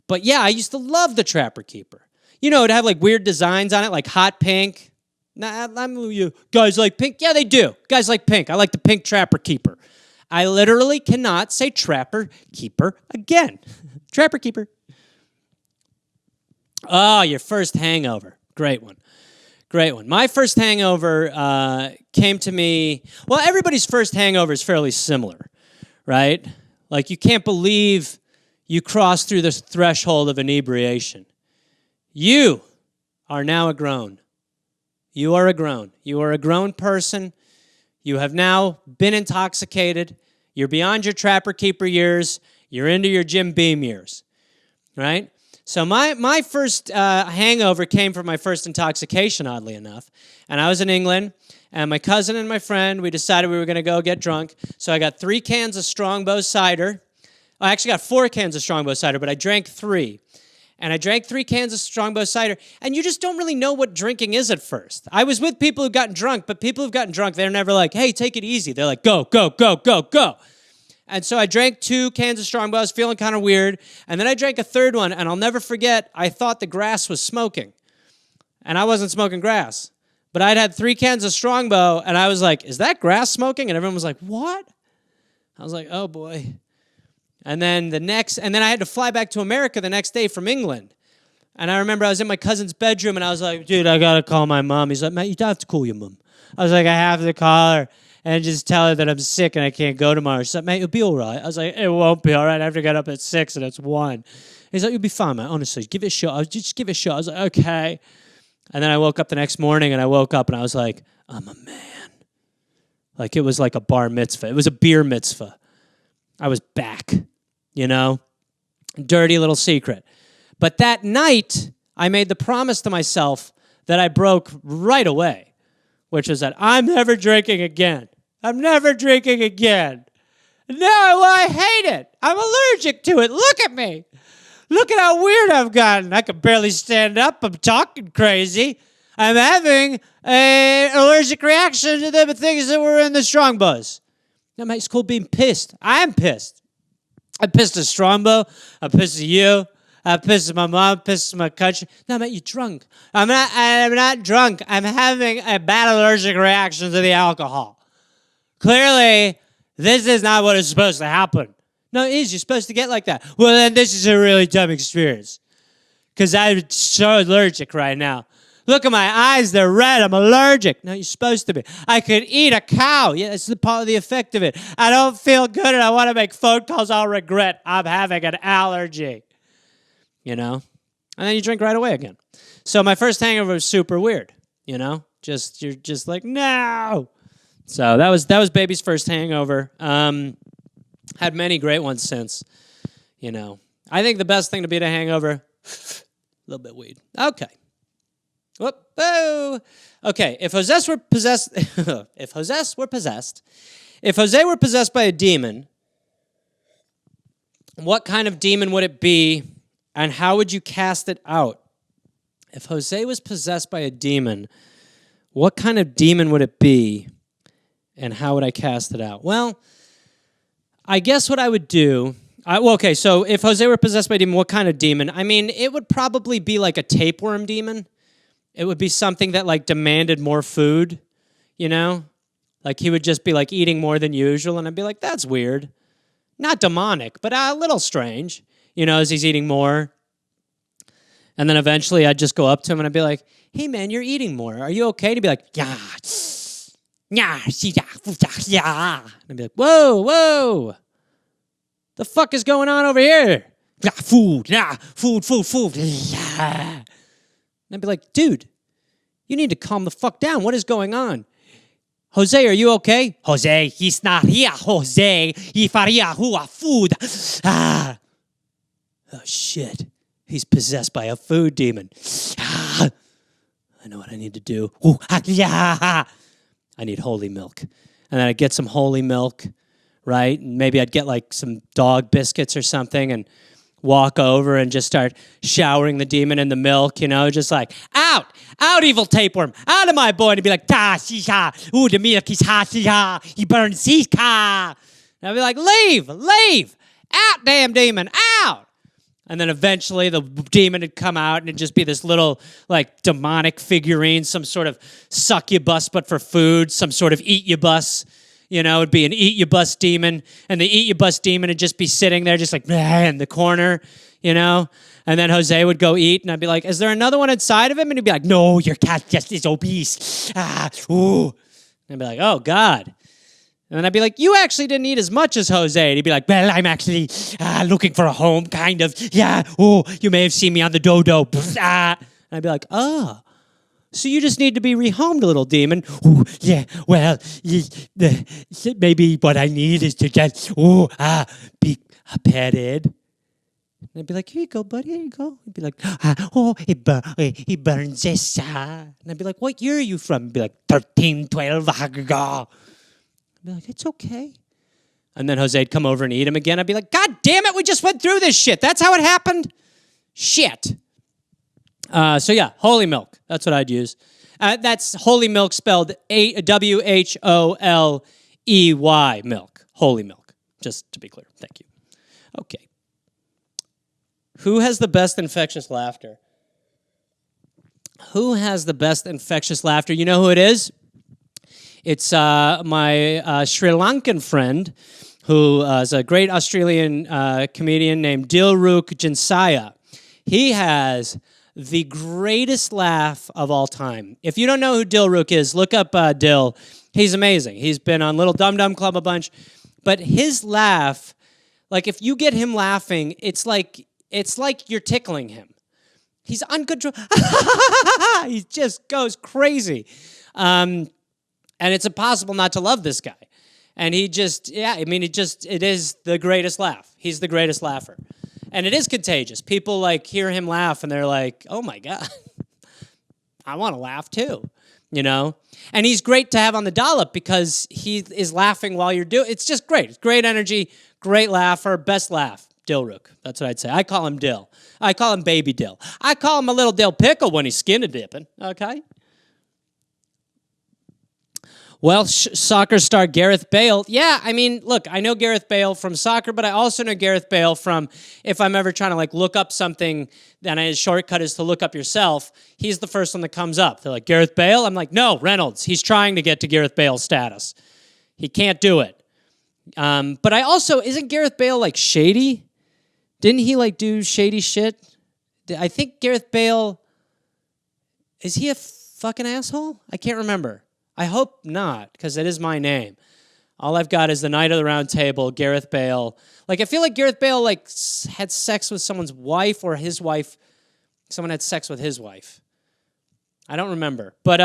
But yeah, I used to love the trapper keeper. It'd have like weird designs on it, like hot pink. Nah, you guys like pink? Yeah, they do. Guys like pink. I like the pink trapper keeper. I literally cannot say trapper keeper again. Trapper keeper. Oh, your first hangover. Great one. Great one. My first hangover came to me... well, everybody's first hangover is fairly similar, right? Like, you can't believe you crossed through this threshold of inebriation. You are now a grown. You are a grown. You are a grown person. You have now been intoxicated. You're beyond your trapper keeper years. You're into your Jim Beam years, right? So my first hangover came from my first intoxication, oddly enough. And I was in England, and my cousin and my friend, we decided we were going to go get drunk. So I got 3 cans of Strongbow cider. I actually got 4 cans of Strongbow cider, but I drank 3. And I drank 3 cans of Strongbow cider, and you just don't really know what drinking is at first. I was with people who've gotten drunk, but people who've gotten drunk, they're never like, hey, take it easy. They're like, go, go, go, go, go. And so I drank 2 cans of Strongbow. I was feeling kind of weird. And then I drank a 3rd one, and I'll never forget, I thought the grass was smoking. And I wasn't smoking grass. But I'd had 3 cans of Strongbow, and I was like, is that grass smoking? And everyone was like, what? I was like, oh, boy. And then I had to fly back to America the next day from England. And I remember I was in my cousin's bedroom, and I was like, dude, I got to call my mom. He's like, Matt, you don't have to call your mom. I was like, I have to call her and just tell her that I'm sick and I can't go tomorrow. She's like, mate, you'll be all right. I was like, it won't be all right. I have to get up at 6, and it's 1. He's like, you'll be fine, man. Honestly, give it a shot. Just give it a shot. I was like, okay. And then I woke up the next morning, and I woke up, and I was like, I'm a man. Like, it was like a bar mitzvah. It was a beer mitzvah. I was back, Dirty little secret. But that night, I made the promise to myself that I broke right away, which was that I'm never drinking again. I'm never drinking again. No, I hate it. I'm allergic to it. Look at me. Look at how weird I've gotten. I can barely stand up. I'm talking crazy. I'm having an allergic reaction to the things that were in the Strongbos. Now, mate, it's called being pissed. I'm pissed. I'm pissed at Strongbow. I'm pissed at you. Pisses my mom, pisses my country. No, man, you're drunk. I'm not drunk. I'm having a bad allergic reaction to the alcohol. Clearly, this is not what is supposed to happen. No, it is. You're supposed to get like that. Well, then this is a really dumb experience. Because I'm so allergic right now. Look at my eyes, they're red, I'm allergic. No, you're supposed to be. I could eat a cow. Yeah, it's the part of the effect of it. I don't feel good and I want to make phone calls I'll regret. I'm having an allergy. You know? And then you drink right away again. So my first hangover was super weird. You know? You're just like, no. So that was baby's first hangover. Had many great ones since. You know. I think the best thing to beat a hangover, a little bit weed. Okay. Whoop, boo. Okay, if Jose were possessed by a demon, what kind of demon would it be, and how would you cast it out? If Jose was possessed by a demon, what kind of demon would it be, and how would I cast it out? Well, I guess what I would do... okay, so if Jose were possessed by a demon, what kind of demon? I mean, it would probably be like a tapeworm demon. It would be something that, like, demanded more food, you know? Like, he would just be, like, eating more than usual, and I'd be like, that's weird. Not demonic, but a little strange, you know, as he's eating more. And then eventually I'd just go up to him, and I'd be like, hey, man, you're eating more. Are you okay? And he'd be like, yeah. And I'd be like, whoa. The fuck is going on over here? Food. And I'd be like, dude, you need to calm the fuck down. What is going on? Jose, are you okay? Jose, he's not here. Jose, he faria hua food. Ah. Oh, shit. He's possessed by a food demon. Ah. I know what I need to do. I need holy milk. And then I'd get some holy milk, right? And maybe I'd get like some dog biscuits or something and walk over and just start showering the demon in the milk, you know, just like, out, evil tapeworm, out of my boy. And he'd be like, ooh, the milk is hot, he burns his car. And I'd be like, leave, out, damn demon, out. And then eventually the demon would come out and it'd just be this little, like, demonic figurine, some sort of succubus, but for food, some sort of eat-you-bus. You know, it'd be an eat-you-bus demon, and the eat-you-bus demon would just be sitting there just like, in the corner, you know? And then Jose would go eat, and I'd be like, is there another one inside of him? And he'd be like, no, your cat just is obese. Ooh. And I'd be like, oh, God. And then I'd be like, you actually didn't eat as much as Jose. And he'd be like, well, I'm actually looking for a home, kind of. Yeah, oh, you may have seen me on the dodo. And I'd be like, oh. So you just need to be rehomed, little demon. Ooh, yeah, well, maybe what I need is to just, be petted. And I'd be like, here you go, buddy, here you go. He'd be like, he burns this. And I'd be like, what year are you from? He'd be like, 1312. I'd be like, it's okay. And then Jose'd come over and eat him again. I'd be like, God damn it, we just went through this shit. That's how it happened? Shit. So yeah, holy milk. That's what I'd use. That's holy milk spelled WHOLEY milk. Holy milk. Just to be clear. Thank you. Okay. Who has the best infectious laughter? Who has the best infectious laughter? You know who it is? It's my Sri Lankan friend who is a great Australian comedian named Dilruk Jinsaya. He has the greatest laugh of all time. If you don't know who Dilruk is, look up Dil. He's amazing. He's been on Little Dum Dum Club a bunch. But his laugh, like if you get him laughing, it's like you're tickling him. He's uncontrollable. He just goes crazy. And it's impossible not to love this guy. And he just, it is the greatest laugh. He's the greatest laugher. And it is contagious. People like hear him laugh and they're like, oh my God, I want to laugh too, you know? And he's great to have on the dollop because he is laughing while you're doing it. It's just great. It's great energy, great laugher, best laugh. Dilruk. That's what I'd say. I call him Dill. I call him Baby Dill. I call him a little dill pickle when he's skinny dipping, okay? Well, soccer star Gareth Bale. Yeah, I mean, look, I know Gareth Bale from soccer, but I also know Gareth Bale from if I'm ever trying to like look up something, then his shortcut is to look up yourself. He's the first one that comes up. They're like, Gareth Bale? I'm like, no, Reynolds. He's trying to get to Gareth Bale status. He can't do it. But I also, isn't Gareth Bale like shady? Didn't he like do shady shit? I think Gareth Bale, is he a fucking asshole? I can't remember. I hope not, because it is my name. All I've got is the Knight of the Round Table, Gareth Bale. Like, I feel like Gareth Bale, like, had sex with someone's wife or his wife. Someone had sex with his wife. I don't remember. But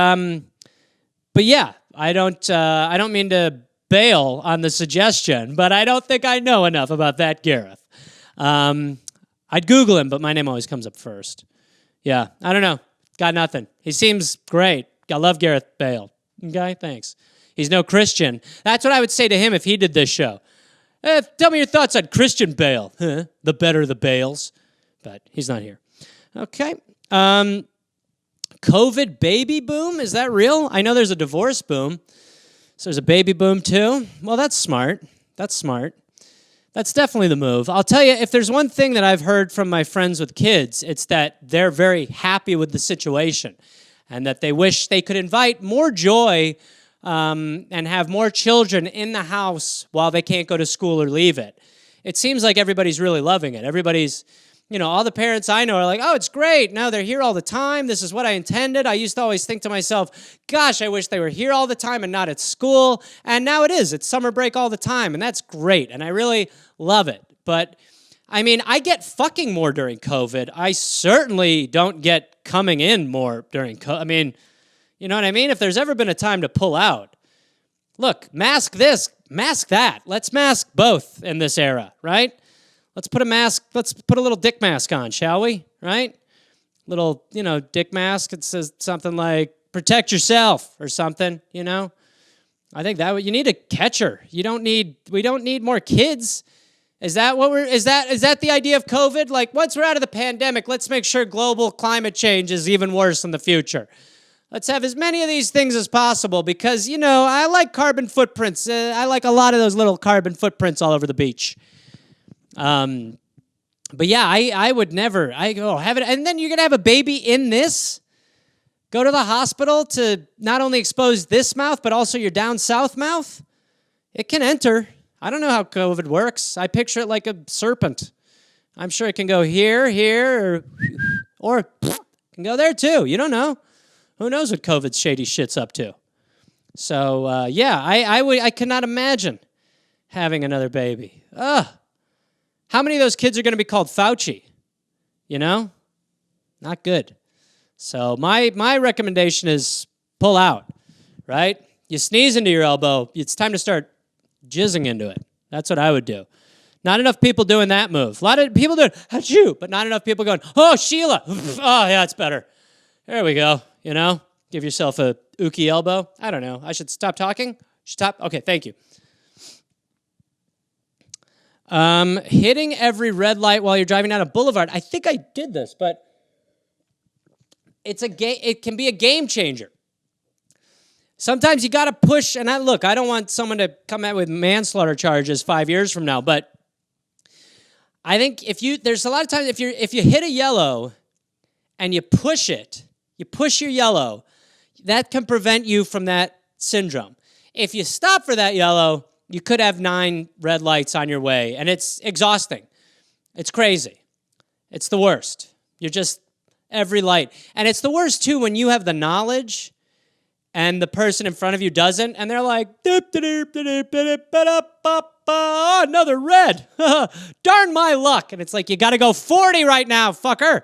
yeah, I don't mean to bail on the suggestion, but I don't think I know enough about that Gareth. I'd Google him, but my name always comes up first. Yeah, I don't know. Got nothing. He seems great. I love Gareth Bale. Okay, thanks. He's no Christian. That's what I would say to him if he did this show. Tell me your thoughts on Christian Bale. Huh? The better the Bales. But he's not here. Okay. COVID baby boom? Is that real? I know there's a divorce boom. So there's a baby boom too? Well, that's smart. That's smart. That's definitely the move. I'll tell you, if there's one thing that I've heard from my friends with kids, it's that they're very happy with the situation and that they wish they could invite more joy and have more children in the house while they can't go to school or leave it. It seems like everybody's really loving it. Everybody's, all the parents I know are like, oh, it's great. Now they're here all the time. This is what I intended. I used to always think to myself, gosh, I wish they were here all the time and not at school. And now it is. It's summer break all the time, and that's great. And I really love it. But, I mean, I get fucking more during COVID. I certainly don't get coming in more during COVID. I mean, you know what I mean? If there's ever been a time to pull out, look, mask this, mask that. Let's mask both in this era, right? Let's put a little dick mask on, shall we? Right? Little, dick mask. It says something like, protect yourself or something, I think you need a catcher. We don't need more kids. Is that the idea of COVID? Like, once we're out of the pandemic, let's make sure global climate change is even worse in the future. Let's have as many of these things as possible because, I like carbon footprints. I like a lot of those little carbon footprints all over the beach. But yeah, I would never, have it. And then you're going to have a baby in this? Go to the hospital to not only expose this mouth, but also your down south mouth? It can enter. I don't know how COVID works. I picture it like a serpent. I'm sure it can go here, or can go there too. You don't know. Who knows what COVID's shady shit's up to? So, yeah, I could not imagine having another baby. Ugh. How many of those kids are going to be called Fauci? Not good. So my recommendation is pull out, right? You sneeze into your elbow, it's time to start jizzing into it. That's what I would do. Not enough people doing that move. A lot of people doing, achoo, but not enough people going, oh, Sheila. Oh, yeah, it's better. There we go, Give yourself a ookie elbow. I don't know. I should stop talking? Stop? Okay, thank you. Hitting every red light while you're driving down a boulevard. I think I did this, but it can be a game changer. Sometimes you got to push, and I don't want someone to come out with manslaughter charges 5 years from now, but I think there's a lot of times if you hit a yellow and you push your yellow, that can prevent you from that syndrome. If you stop for that yellow, you could have 9 red lights on your way, and it's exhausting. It's crazy. It's the worst. You're just every light. And it's the worst, too, when you have the knowledge and the person in front of you doesn't, and they're like, another red. Darn my luck. And it's like, you got to go 40 right now, fucker.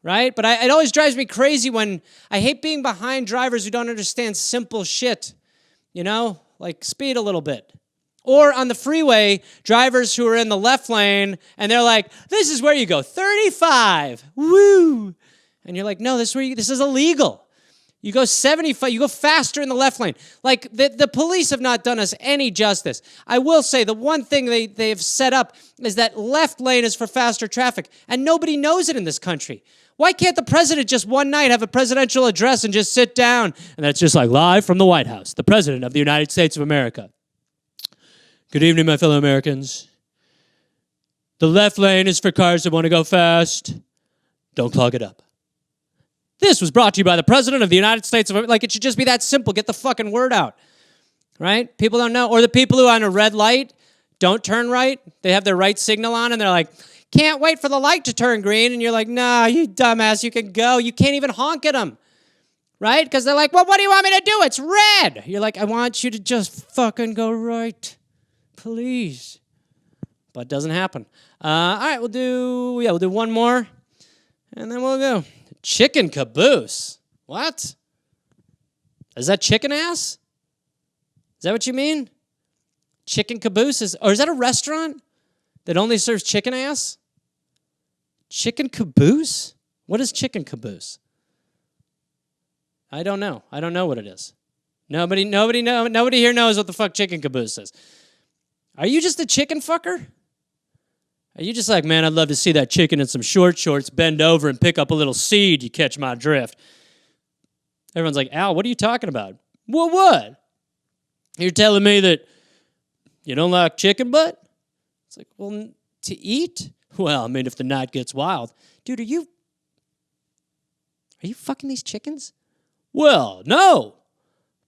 Right? But it always drives me crazy when I hate being behind drivers who don't understand simple shit, like speed a little bit. Or on the freeway, drivers who are in the left lane, and they're like, this is where you go, 35, woo. And you're like, no, this is illegal. You go 75, you go faster in the left lane. Like, the police have not done us any justice. I will say the one thing they've set up is that left lane is for faster traffic, and nobody knows it in this country. Why can't the president just one night have a presidential address and just sit down? And that's just like, live from the White House, the president of the United States of America. Good evening, my fellow Americans. The left lane is for cars that want to go fast. Don't clog it up. This was brought to you by the President of the United States of America. Like, it should just be that simple. Get the fucking word out, right? People don't know. Or the people who are on a red light don't turn right. They have their right signal on, and they're like, can't wait for the light to turn green. And you're like, nah, you dumbass, you can go. You can't even honk at them, right? Because they're like, well, what do you want me to do? It's red. You're like, I want you to just fucking go right, please. But it doesn't happen. All right, we'll do one more, and then we'll go. Chicken caboose. What? Is that chicken ass? Is that what you mean? Chicken caboose or is that a restaurant that only serves chicken ass? Chicken caboose? What is chicken caboose? I don't know. I don't know what it is. Nobody here knows what the fuck chicken caboose is. Are you just a chicken fucker? Are you just like, man, I'd love to see that chicken in some short shorts bend over and pick up a little seed, you catch my drift? Everyone's like, Al, what are you talking about? Well, what? You're telling me that you don't like chicken butt? It's like, well, to eat? Well, I mean, if the night gets wild. Dude, are you fucking these chickens? Well, no.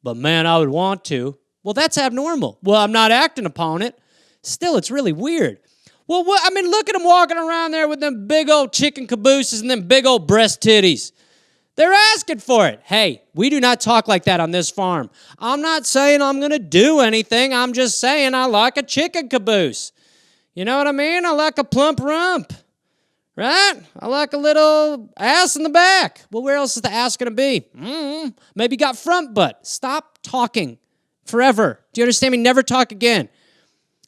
But man, I would want to. Well, that's abnormal. Well, I'm not acting upon it. Still, it's really weird. Well, I mean, look at them walking around there with them big old chicken cabooses and them big old breast titties. They're asking for it. Hey, we do not talk like that on this farm. I'm not saying I'm going to do anything. I'm just saying I like a chicken caboose. You know what I mean? I like a plump rump, right? I like a little ass in the back. Well, where else is the ass going to be? Maybe got front butt. Stop talking forever. Do you understand me? Never talk again.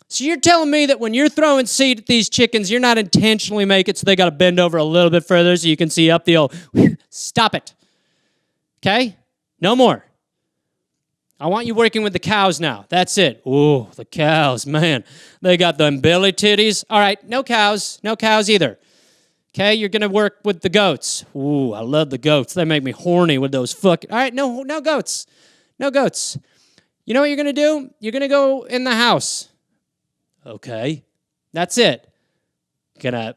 So you're telling me that when you're throwing seed at these chickens, you're not intentionally making it so they got to bend over a little bit further so you can see up the old... Stop it. Okay? No more. I want you working with the cows now. That's it. Ooh, the cows, man. They got them belly titties. All right, no cows. No cows either. Okay, you're going to work with the goats. Ooh, I love the goats. They make me horny with those fucking... All right, no goats. No goats. You know what you're going to do? You're going to go in the house. Okay, that's it. Gonna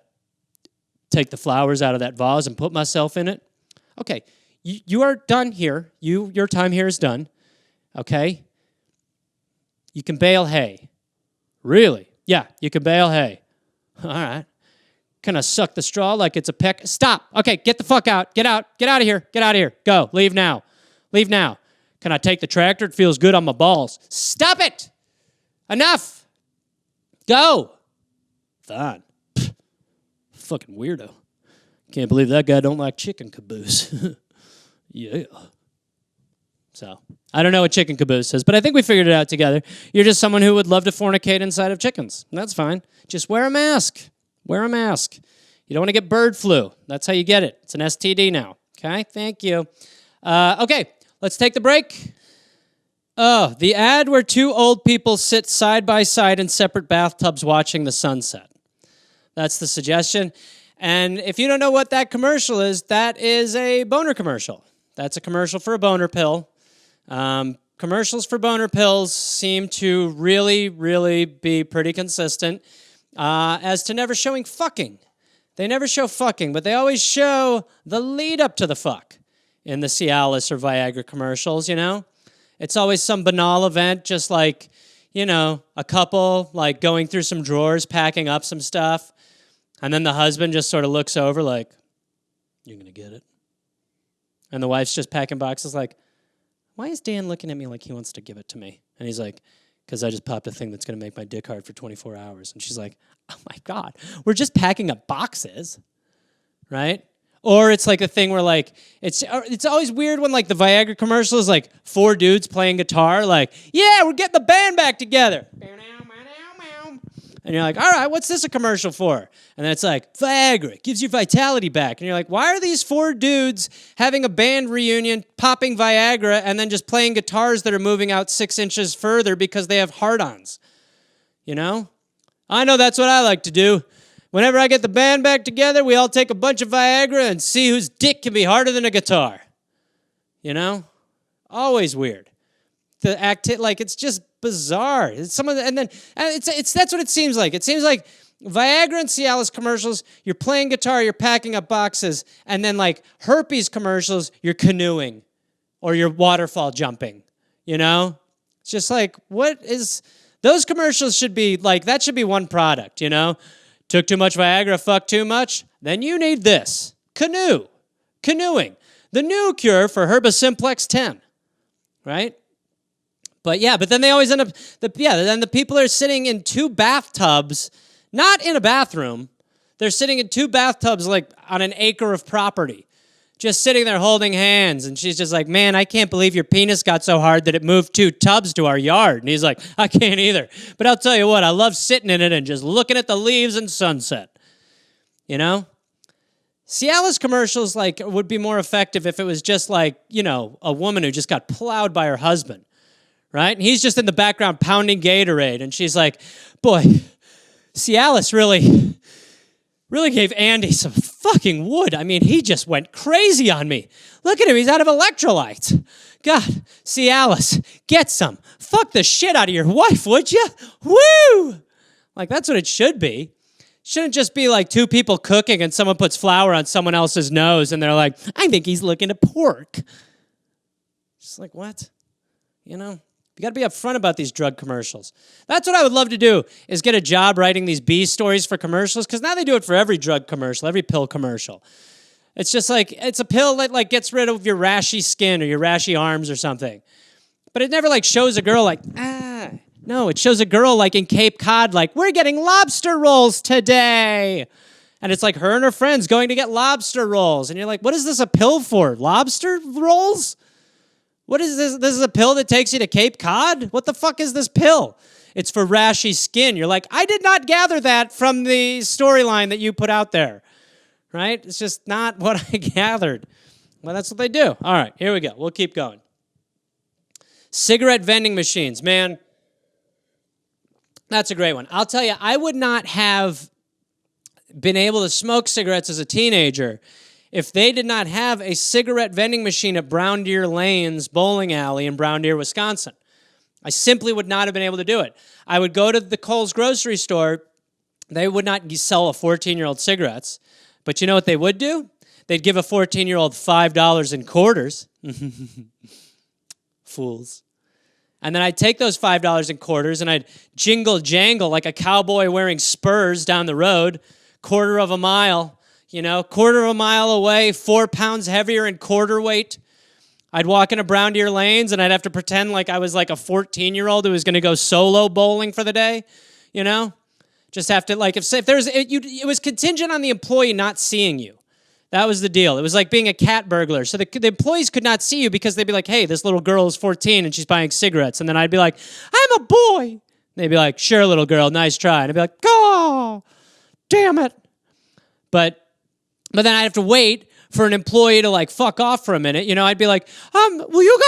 take the flowers out of that vase and put myself in it. Okay, you are done here. Your time here is done. Okay? You can bale hay. Really? Yeah, you can bale hay. All right. Can I suck the straw like it's a peck? Stop. Okay, get the fuck out. Get out. Get out of here. Get out of here. Go. Leave now. Leave now. Can I take the tractor? It feels good on my balls. Stop it. Enough. Go. Fine. Pfft. Fucking weirdo. Can't believe that guy don't like chicken caboose. Yeah. So, I don't know what chicken caboose is, but I think we figured it out together. You're just someone who would love to fornicate inside of chickens. That's fine. Just wear a mask. Wear a mask. You don't want to get bird flu. That's how you get it. It's an STD now. Okay? Thank you. Okay, let's take the break. Oh, the ad where two old people sit side by side in separate bathtubs watching the sunset. That's the suggestion. And if you don't know what that commercial is, that is a boner commercial. That's a commercial for a boner pill. Commercials for boner pills seem to really, really be pretty consistent as to never showing fucking. They never show fucking, but they always show the lead up to the fuck in the Cialis or Viagra commercials, you know? It's always some banal event, just like, you know, a couple like going through some drawers, packing up some stuff, and then the husband just sort of looks over like, you're going to get it. And the wife's just packing boxes like, why is Dan looking at me like he wants to give it to me? And he's like, because I just popped a thing that's going to make my dick hard for 24 hours. And she's like, oh my God, we're just packing up boxes, right? Or it's like a thing where like, it's always weird when like the Viagra commercial is like four dudes playing guitar, like, yeah, we're getting the band back together. And you're like, all right, what's this a commercial for? And then it's like, Viagra, gives your vitality back. And you're like, why are these 4 dudes having a band reunion, popping Viagra, and then just playing guitars that are moving out 6 inches further because they have hard-ons? You know? I know that's what I like to do. Whenever I get the band back together, we all take a bunch of Viagra and see whose dick can be harder than a guitar. You know? Always weird. The it's just bizarre. It's that's what it seems like. It seems like Viagra and Cialis commercials, you're playing guitar, you're packing up boxes, and then like herpes commercials, you're canoeing or you're waterfall jumping. You know? It's just like, those commercials should be like, that should be one product, you know? Took too much Viagra, fucked too much, then you need this. Canoeing. The new cure for Herbicimplex 10. Right? But then they always end up, then the people are sitting in 2 bathtubs, not in a bathroom. They're sitting in 2 bathtubs like on an acre of property, just sitting there holding hands. And she's just like, man, I can't believe your penis got so hard that it moved 2 tubs to our yard. And he's like, I can't either. But I'll tell you what, I love sitting in it and just looking at the leaves and sunset. You know? Cialis commercials like would be more effective if it was just like, you know, a woman who just got plowed by her husband. Right? And he's just in the background pounding Gatorade. And she's like, boy, Cialis really gave Andy some fucking wood. I mean, he just went crazy on me. Look at him. He's out of electrolytes. God, Cialis, get some. Fuck the shit out of your wife, would you? Woo! Like, that's what it should be. Shouldn't just be like 2 people cooking and someone puts flour on someone else's nose and they're like, I think he's looking at pork. Just like, what? You know? You got to be upfront about these drug commercials. That's what I would love to do, is get a job writing these B stories for commercials, because now they do it for every drug commercial, every pill commercial. It's just like, it's a pill that like gets rid of your rashy skin or your rashy arms or something. But it never like shows a girl like, no, it shows a girl like in Cape Cod like, we're getting lobster rolls today. And it's like her and her friends going to get lobster rolls. And you're like, what is this a pill for? Lobster rolls? What is this? This is a pill that takes you to Cape Cod? What the fuck is this pill? It's for rashy skin. You're like, I did not gather that from the storyline that you put out there. Right? It's just not what I gathered. Well, that's what they do. All right, here we go. We'll keep going. Cigarette vending machines. Man, that's a great one. I'll tell you, I would not have been able to smoke cigarettes as a teenager if they did not have a cigarette vending machine at Brown Deer Lanes bowling alley in Brown Deer, Wisconsin. I simply would not have been able to do it. I would go to the Kohl's grocery store. They would not sell a 14-year-old cigarettes. But you know what they would do? They'd give a 14-year-old $5 in quarters. Fools. And then I'd take those $5 in quarters and I'd jingle jangle like a cowboy wearing spurs down the road, quarter of a mile. You know, quarter of a mile away, 4 pounds heavier in quarter weight. I'd walk into Brown Deer Lanes and I'd have to pretend like I was like a 14-year-old who was going to go solo bowling for the day, you know? Just have to, like, if there's, it was contingent on the employee not seeing you. That was the deal. It was like being a cat burglar. So the employees could not see you because they'd be like, hey, this little girl is 14 and she's buying cigarettes. And then I'd be like, I'm a boy. And they'd be like, sure, little girl, nice try. And I'd be like, oh, damn it. But then I'd have to wait for an employee to like fuck off for a minute. You know, I'd be like, will you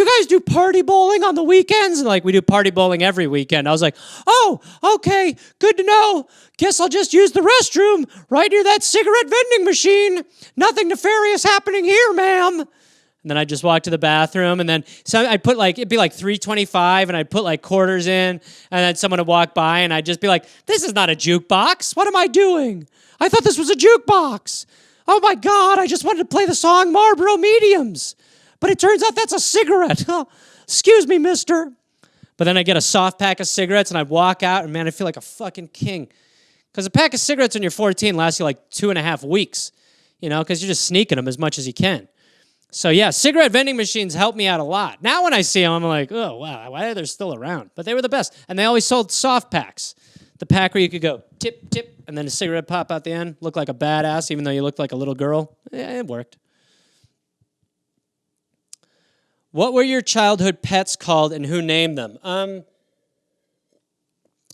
guys do party bowling on the weekends? And like, we do party bowling every weekend. I was like, oh, okay, good to know. Guess I'll just use the restroom right near that cigarette vending machine. Nothing nefarious happening here, ma'am. And then I'd just walk to the bathroom, and then so I'd put like, it'd be like $3.25, and I'd put like quarters in, and then someone would walk by, and I'd just be like, this is not a jukebox. What am I doing? I thought this was a jukebox. Oh my God, I just wanted to play the song Marlboro Mediums. But it turns out that's a cigarette. Excuse me, mister. But then I get a soft pack of cigarettes, and I'd walk out, and man, I feel like a fucking king. Because a pack of cigarettes when you're 14 lasts you like 2.5 weeks, you know, because you're just sneaking them as much as you can. So yeah, cigarette vending machines help me out a lot. Now when I see them, I'm like, oh wow, why are they still around? But they were the best. And they always sold soft packs. The pack where you could go tip, tip, and then a cigarette pop out the end. Look like a badass, even though you looked like a little girl. Yeah, it worked. What were your childhood pets called and who named them?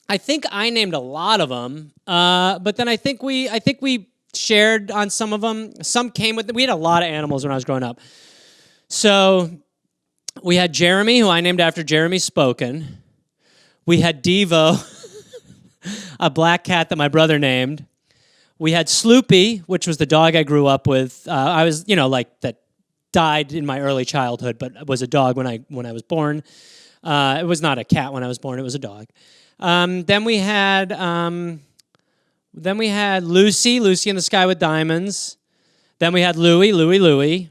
I think I named a lot of them, but then I think we shared on some of them. Some came with. We had a lot of animals when I was growing up. So we had Jeremy, who I named after Jeremy Spoken. We had Devo, a black cat that my brother named. We had Sloopy, which was the dog I grew up with. I was, like that died in my early childhood, but was a dog when I was born. It was not a cat when I was born; it was a dog. Then we had Lucy in the Sky with Diamonds. Then we had Louie.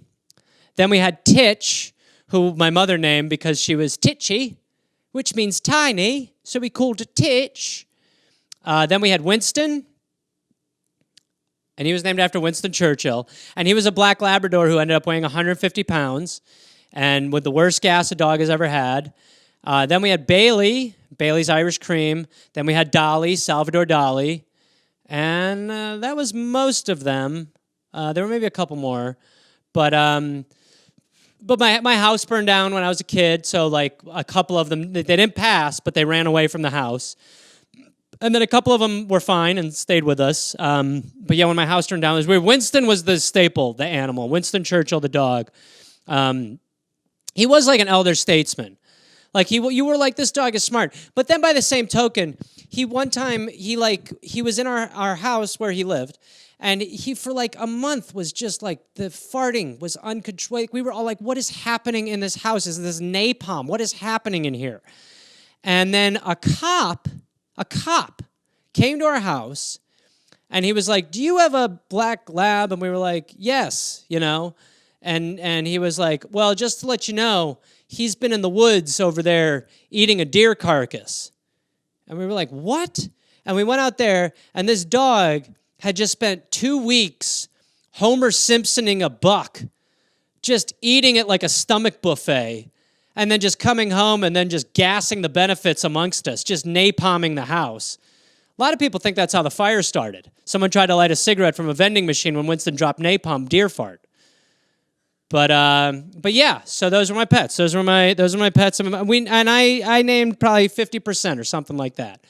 Then we had Titch, who my mother named because she was Titchy, which means tiny, so we called her Titch. Then we had Winston, and he was named after Winston Churchill. And he was a black Labrador who ended up weighing 150 pounds and with the worst gas a dog has ever had. Then we had Bailey's Irish Cream. Then we had Dolly, Salvador Dali. And that was most of them. There were maybe a couple more. But my house burned down when I was a kid, so like a couple of them, they didn't pass, but they ran away from the house. And then a couple of them were fine and stayed with us. But yeah, when my house burned down, it was weird. Winston was the staple, the animal. Winston Churchill, the dog. He was like an elder statesman. Like you were like, this dog is smart. But then by the same token, he was in our house where he lived, and he for like a month was just like the farting was uncontrolled. We were all like, what is happening in this house? Is this napalm? What is happening in here? And then a cop came to our house, and he was like, do you have a black lab? And we were like, yes, And he was like, well, just to let you know, he's been in the woods over there eating a deer carcass. And we were like, what? And we went out there, and this dog had just spent 2 weeks Homer Simpsoning a buck, just eating it like a stomach buffet, and then just coming home and then just gassing the benefits amongst us, just napalming the house. A lot of people think that's how the fire started. Someone tried to light a cigarette from a vending machine when Winston dropped napalm, deer fart. But yeah, so those were my pets. Those were my pets. And I named probably 50% or something like that.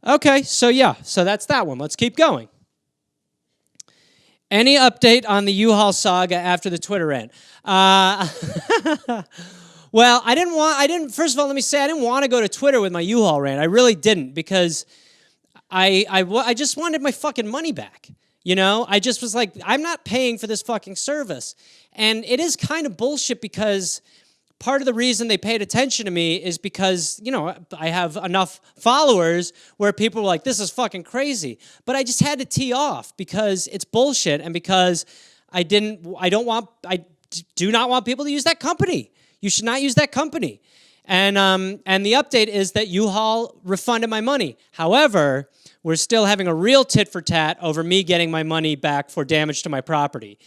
Okay, so that's that one. Let's keep going. Any update on the U-Haul saga after the Twitter rant? Well, first of all, let me say I didn't want to go to Twitter with my U-Haul rant. I really didn't, because I just wanted my fucking money back. I just was like, I'm not paying for this fucking service. And it is kind of bullshit, because part of the reason they paid attention to me is because, I have enough followers where people were like, this is fucking crazy. But I just had to tee off because it's bullshit, and because I do not want people to use that company. You should not use that company. And the update is that U-Haul refunded my money. However, we're still having a real tit-for-tat over me getting my money back for damage to my property,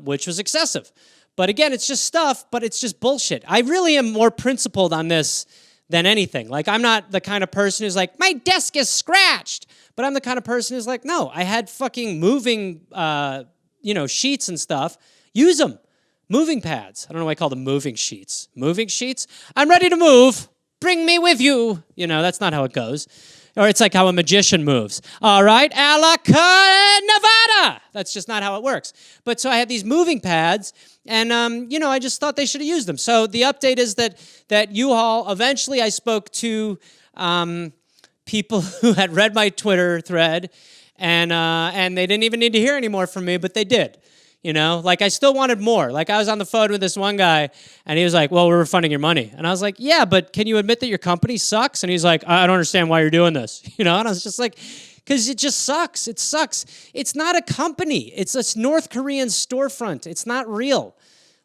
which was excessive. But again, it's just stuff, but it's just bullshit. I really am more principled on this than anything. Like, I'm not the kind of person who's like, my desk is scratched. But I'm the kind of person who's like, no, I had fucking moving, sheets and stuff. Use them. Moving pads. I don't know why I call them moving sheets. Moving sheets? I'm ready to move. Bring me with you. That's not how it goes. Or it's like how a magician moves. All right, Nevada. That's just not how it works. But so I had these moving pads, and I just thought they should have used them. So the update is that U-Haul, eventually I spoke to people who had read my Twitter thread, and they didn't even need to hear any more from me, but they did. Like, I still wanted more. Like, I was on the phone with this one guy, and he was like, well, we're refunding your money. And I was like, yeah, but can you admit that your company sucks? And he's like, I don't understand why you're doing this. And I was just like, because it just sucks. It sucks. It's not a company. It's a North Korean storefront. It's not real.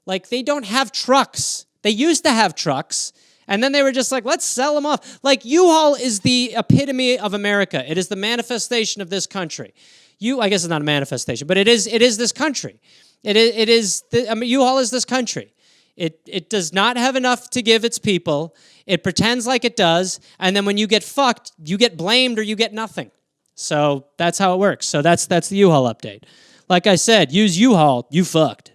Like, they don't have trucks. They used to have trucks, and then they were just like, let's sell them off. Like, U-Haul is the epitome of America. It is the manifestation of this country. I guess it's not a manifestation, but it is this country. U-Haul is this country. It does not have enough to give its people. It pretends like it does, and then when you get fucked, you get blamed or you get nothing. So that's how it works. So that's the U-Haul update. Like I said, use U-Haul, you fucked.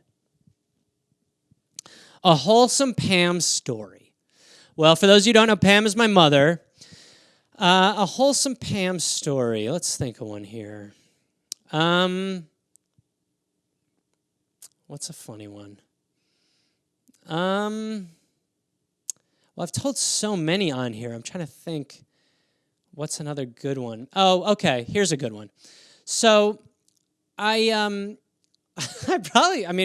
A wholesome Pam story. Well, for those of you who don't know, Pam is my mother. A wholesome Pam story. Let's think of one here. What's a funny one? Well, I've told so many on here. I'm trying to think. What's another good one? Oh, okay. Here's a good one. So, I mean,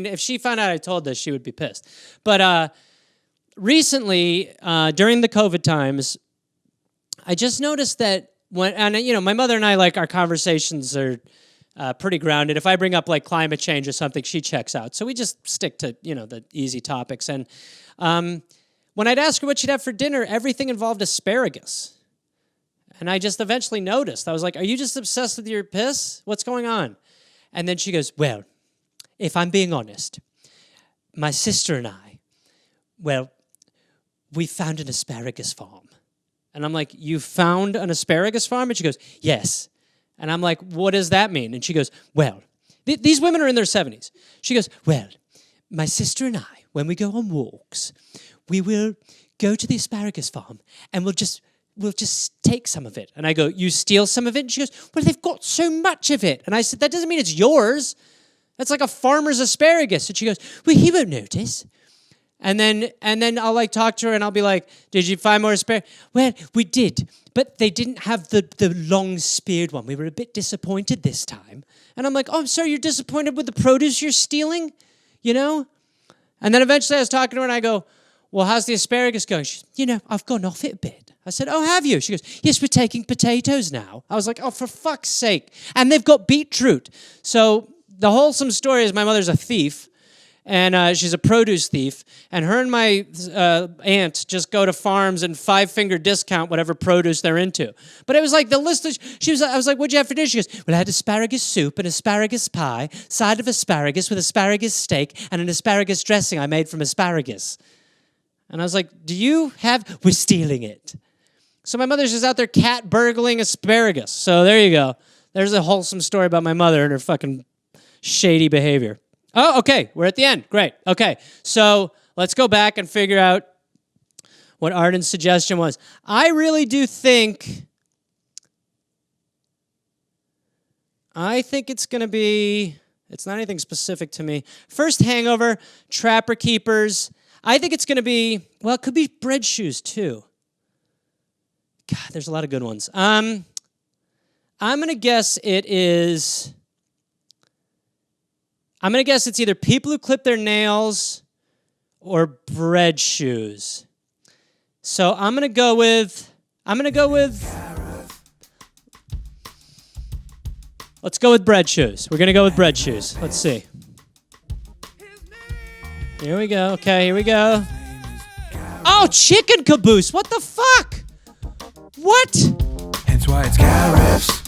if she found out I told this, she would be pissed. But recently, during the COVID times, I just noticed that my mother and I, like, our conversations are pretty grounded. If I bring up, like, climate change or something, she checks out. So we just stick to, the easy topics. And when I'd ask her what she'd have for dinner, everything involved asparagus. And I just eventually noticed. I was like, are you just obsessed with your piss? What's going on? And then she goes, well, if I'm being honest, my sister and I, we found an asparagus farm. And I'm like, you found an asparagus farm? And she goes, yes. And I'm like, what does that mean? And she goes, well, these women are in their 70s. She goes, well, my sister and I, when we go on walks, we will go to the asparagus farm and we'll just take some of it. And I go, you steal some of it? And she goes, well, they've got so much of it. And I said, that doesn't mean it's yours. That's like a farmer's asparagus. And she goes, well, he won't notice. And then I'll, like, talk to her and I'll be like, did you find more asparagus? Well, we did, but they didn't have the long-speared one. We were a bit disappointed this time. And I'm like, oh, I'm sorry, you're disappointed with the produce you're stealing? And then eventually I was talking to her and I go, well, how's the asparagus going? She said, I've gone off it a bit. I said, oh, have you? She goes, yes, we're taking potatoes now. I was like, oh, for fuck's sake. And they've got beetroot. So the wholesome story is my mother's a thief, and she's a produce thief, and her and my aunt just go to farms and 5-finger discount whatever produce they're into. But it was like the list of, I was like, what'd you have for dinner? She goes, well, I had asparagus soup and asparagus pie, side of asparagus with asparagus steak, and an asparagus dressing I made from asparagus. And I was like, we're stealing it. So my mother's just out there cat burgling asparagus. So there you go. There's a wholesome story about my mother and her fucking shady behavior. Oh, okay. We're at the end. Great. Okay. So let's go back and figure out what Arden's suggestion was. I really do think it's going to be, it's not anything specific to me. First, hangover, trapper keepers. I think it's going to be, well, it could be bread shoes too. God, there's a lot of good ones. I'm going to guess it's either people who clip their nails or bread shoes. So I'm going to go with, let's go with bread shoes. We're going to go with bread shoes. Let's see. Here we go. Okay, here we go. Oh, chicken caboose. What the fuck? What? Hence why it's Gareth's.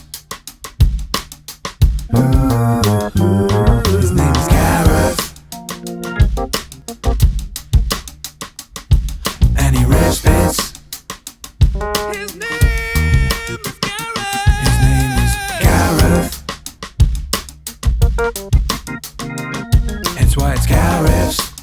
His name is Gareth. And he rips bits. His name is Gareth. His name is Gareth. Hence why it's Gareth's.